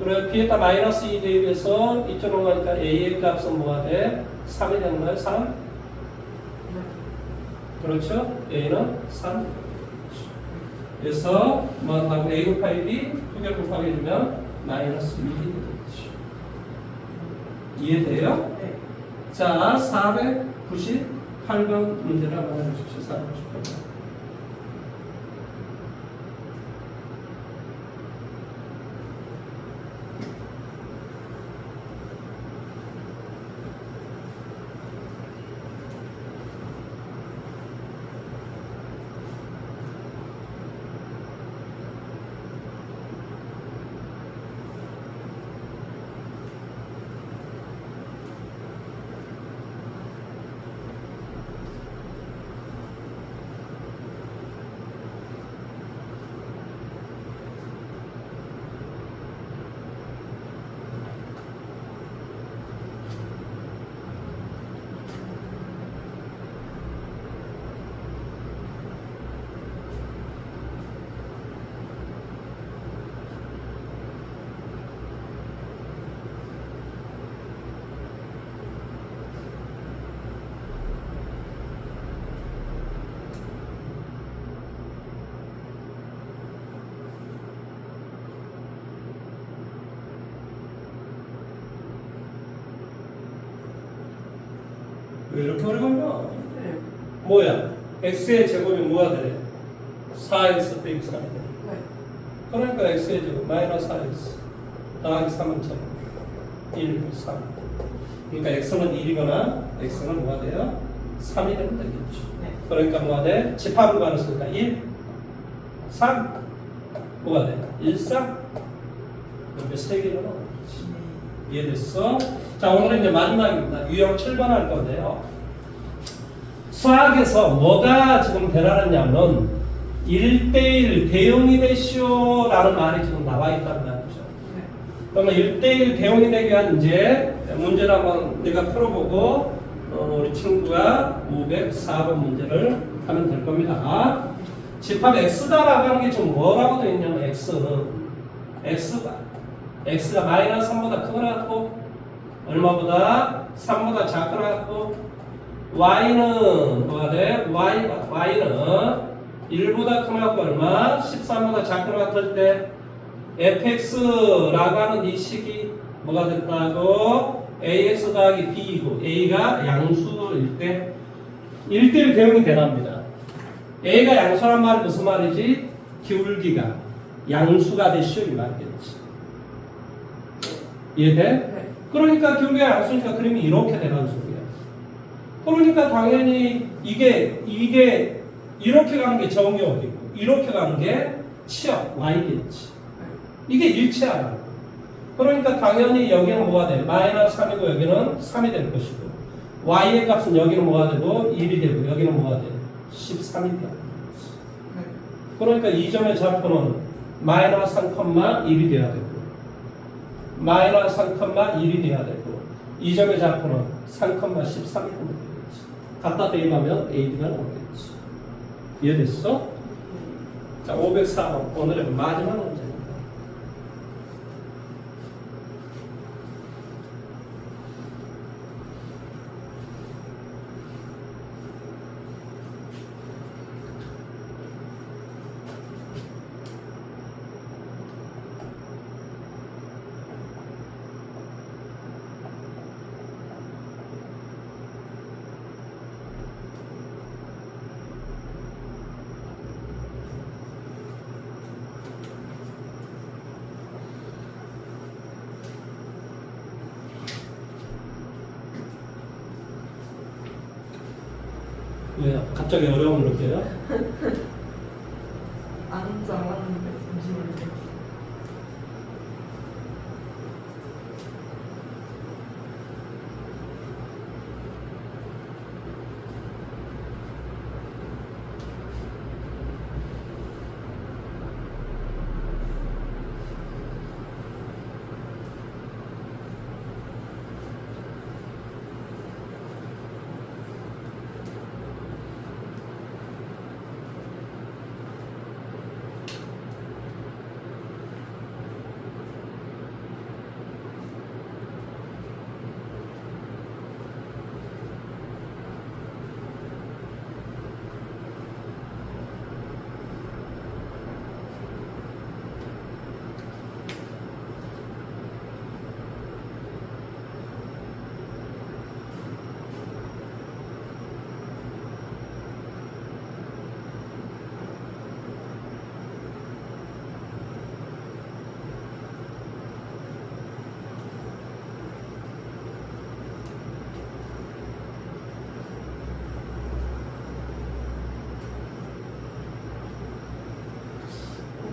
그래 b에다 마이너스 2 대입해서 이쪽으로 가니까 a의 값은 뭐가 돼? 3이 되는 거예요? 3? 그렇죠? a는 3. 그래서 뭐 하고 a 곱하기 b 두 개 곱하기 해주면 마이너스 1이 되겠죠. 이해돼요? 네. 자, 498번 문제를 한번 해주십시오. 498번. 왜 이렇게 오래 걸려? 네. 뭐야? x의 제곱이 뭐가 돼? 4x 빼기 3이 돼. 네. 그러니까 x의 제곱 마이너스 4x 더하기 3은 제곱 1, 3. 그러니까 x는 1이거나 x는 뭐가 돼요? 3이 되면 되겠죠. 네. 그러니까 뭐가 돼? 집합을 받았으니까 1, 3 뭐가 돼? 1, 3 이렇게 3개로 나오겠지. 이해됐어? 자, 오늘은 이제 마지막입니다. 유형 7번 할 건데요. 수학에서 뭐가 지금 대라느냐면 1대1 대응이 되시오라는 말이 지금 나와 있단 말이죠. 네. 그러면 1대1 대응이 되기 위한 이제 문제를 한번 내가 풀어보고 우리 친구가 504번 문제를 하면 될 겁니다. 집합 x다라고 하는 게 지금 뭐라고 되어 있냐면 x가 마이너스 3보다 크거나 얼마보다 3보다 작거나 y는 뭐가 돼? y는 1보다 크거나 얼마? 13보다 작거나 같을 때 fx라고 하는 이 식이 뭐가 됐다고? ax 더하기 b이고 a가 양수일 때 1대1 대응이 되랍니다. a가 양수란 말은 무슨 말이지? 기울기가 양수가 되시오 이 말이겠지. 이해돼? 네. 그러니까 기울기가 양수니까 그림이 이렇게 되는 소리야. 그러니까 당연히 이게 이렇게 가는 게 정역이고 이렇게 가는 게 치역 y겠지. 이게 일치하는. 그러니까 당연히 여기는 뭐가 돼? 마이너스 3이고 여기는 3이 될 것이고 y의 값은 여기는 뭐가 되고 1이 되고 여기는 뭐가 돼? 13이 되는 거지. 네. 그러니까 이 점의 좌표는 마이너스 3,1이 돼야 되고 마이너스 3,1이 돼야 되고 이 점의 좌표는 3,13이 되면 되겠지. 갖다 대입하면 AD가 나오겠지. 이해됐어? 자, 504번 오늘의 마지막 문제입니다. 왜요? 갑자기 어려움을 느껴요? 안 잘랐는데 잠시만요.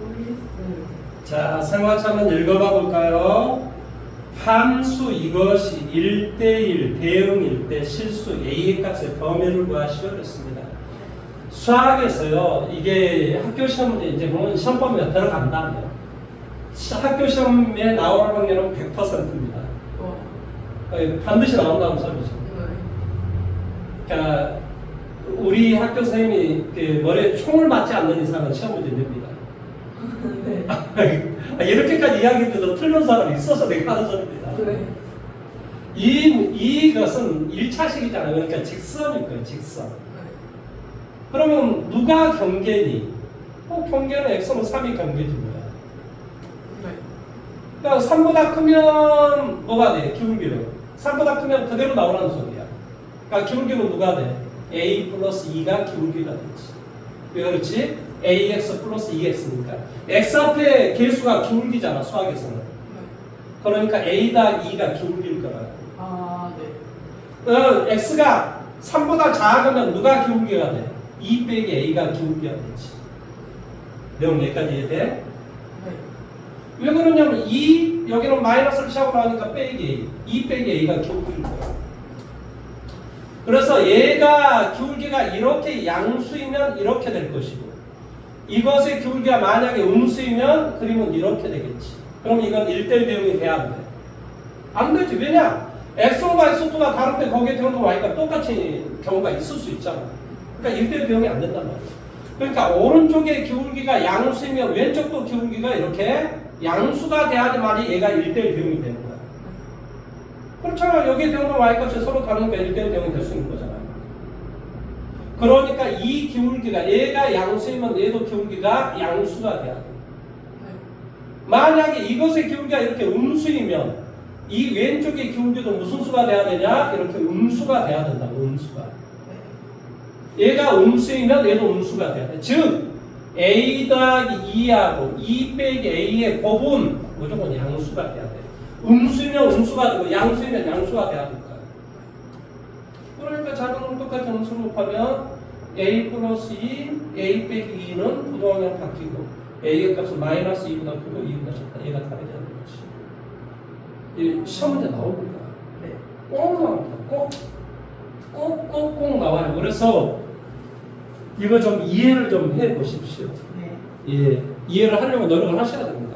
모르겠어요. 자, 생활차 한번 읽어봐 볼까요? 함수 이것이 1대1 대응일 때 실수 A의 값의 범위를 구하시오 그랬습니다. 수학에서요, 이게 학교 시험에 이제 보면 시험 범위가 들어간다면 학교 시험에 나올 확률은 100%입니다. 반드시 나온다는 소리죠. 네. 그러니까 우리 학교 선생님이 그 머리에 총을 맞지 않는 이상은 시험 문제 냅니다. 네. 이렇게까지 이야기해도 틀린 사람이 있어서 내가 하는 소리입니다. 네. 이것은 1차식이잖아요. 그러니까 직선일 거예요, 직선. 그러면 누가 경계니? 경계는 x는 3이 경계지 뭐야. 네. 그러니까 3보다 크면 뭐가 돼? 기울기를. 3보다 크면 그대로 나오라는 소리야. 그러니까 기울기는 누가 돼? a 플러스 2가 기울기가 되지. 왜 그렇지? ax 플러스 2x니까 x 앞에 개수가 기울기잖아 수학에서는. 그러니까 a다 2가 기울기일 거라고. 아, 네. x가 3보다 작으면 누가 기울기가 돼? 2 빼기 a가 기울기가 되지. 내용 여기까지 이해돼? 네. 왜 그러냐면 2 여기는 마이너스를 시작으로 하니까 빼기 a 2 빼기 a가 기울기일 거야. 그래서 얘가 기울기가 이렇게 양수이면 이렇게 될 것이고 이것의 기울기가 만약에 음수이면 그림은 이렇게 되겠지. 그럼 이건 1대1 대응이 돼야 안 돼? 안 되지. 왜냐? X1과 X2가 다른데 거기에 대응도 Y가 똑같이 경우가 있을 수 있잖아. 그러니까 1대1 대응이 안 된단 말이야. 그러니까 오른쪽의 기울기가 양수이면 왼쪽도 기울기가 이렇게 양수가 돼야지만이 얘가 1대1 대응이 되는 거야. 그렇잖아. 여기에 대응도 Y값이 서로 다르니까 1대1 대응이 될 수 있는 거잖아. 그러니까 이 기울기가 얘가 양수이면 얘도 기울기가 양수가 돼야 돼. 만약에 이것의 기울기가 이렇게 음수이면 이 왼쪽의 기울기도 무슨 수가 돼야 되냐? 이렇게 음수가 돼야 된다고. 음수가. 얘가 음수이면 얘도 음수가 돼야 돼. 즉 a 더하기 2하고 2 빼기 a의 곱은 무조건 양수가 돼야 돼. 음수이면 음수가 되고 양수이면 양수가 돼야 된다. 그러니까 작은 똑같이 음수를 곱하면 a 플러스 2, a 빼기 2는 부동항이 바뀌고 a의 값은 마이너스 2보다 크고 2보다 작다. 얘가 다르게 되는 거지. 이 시험 문제 나옵니다. 네. 꼭 나옵니다. 꼭 나와요. 그래서 이거 좀 이해를 좀 해 보십시오. 네. 예, 이해를 하려면 노력을 하셔야 됩니다.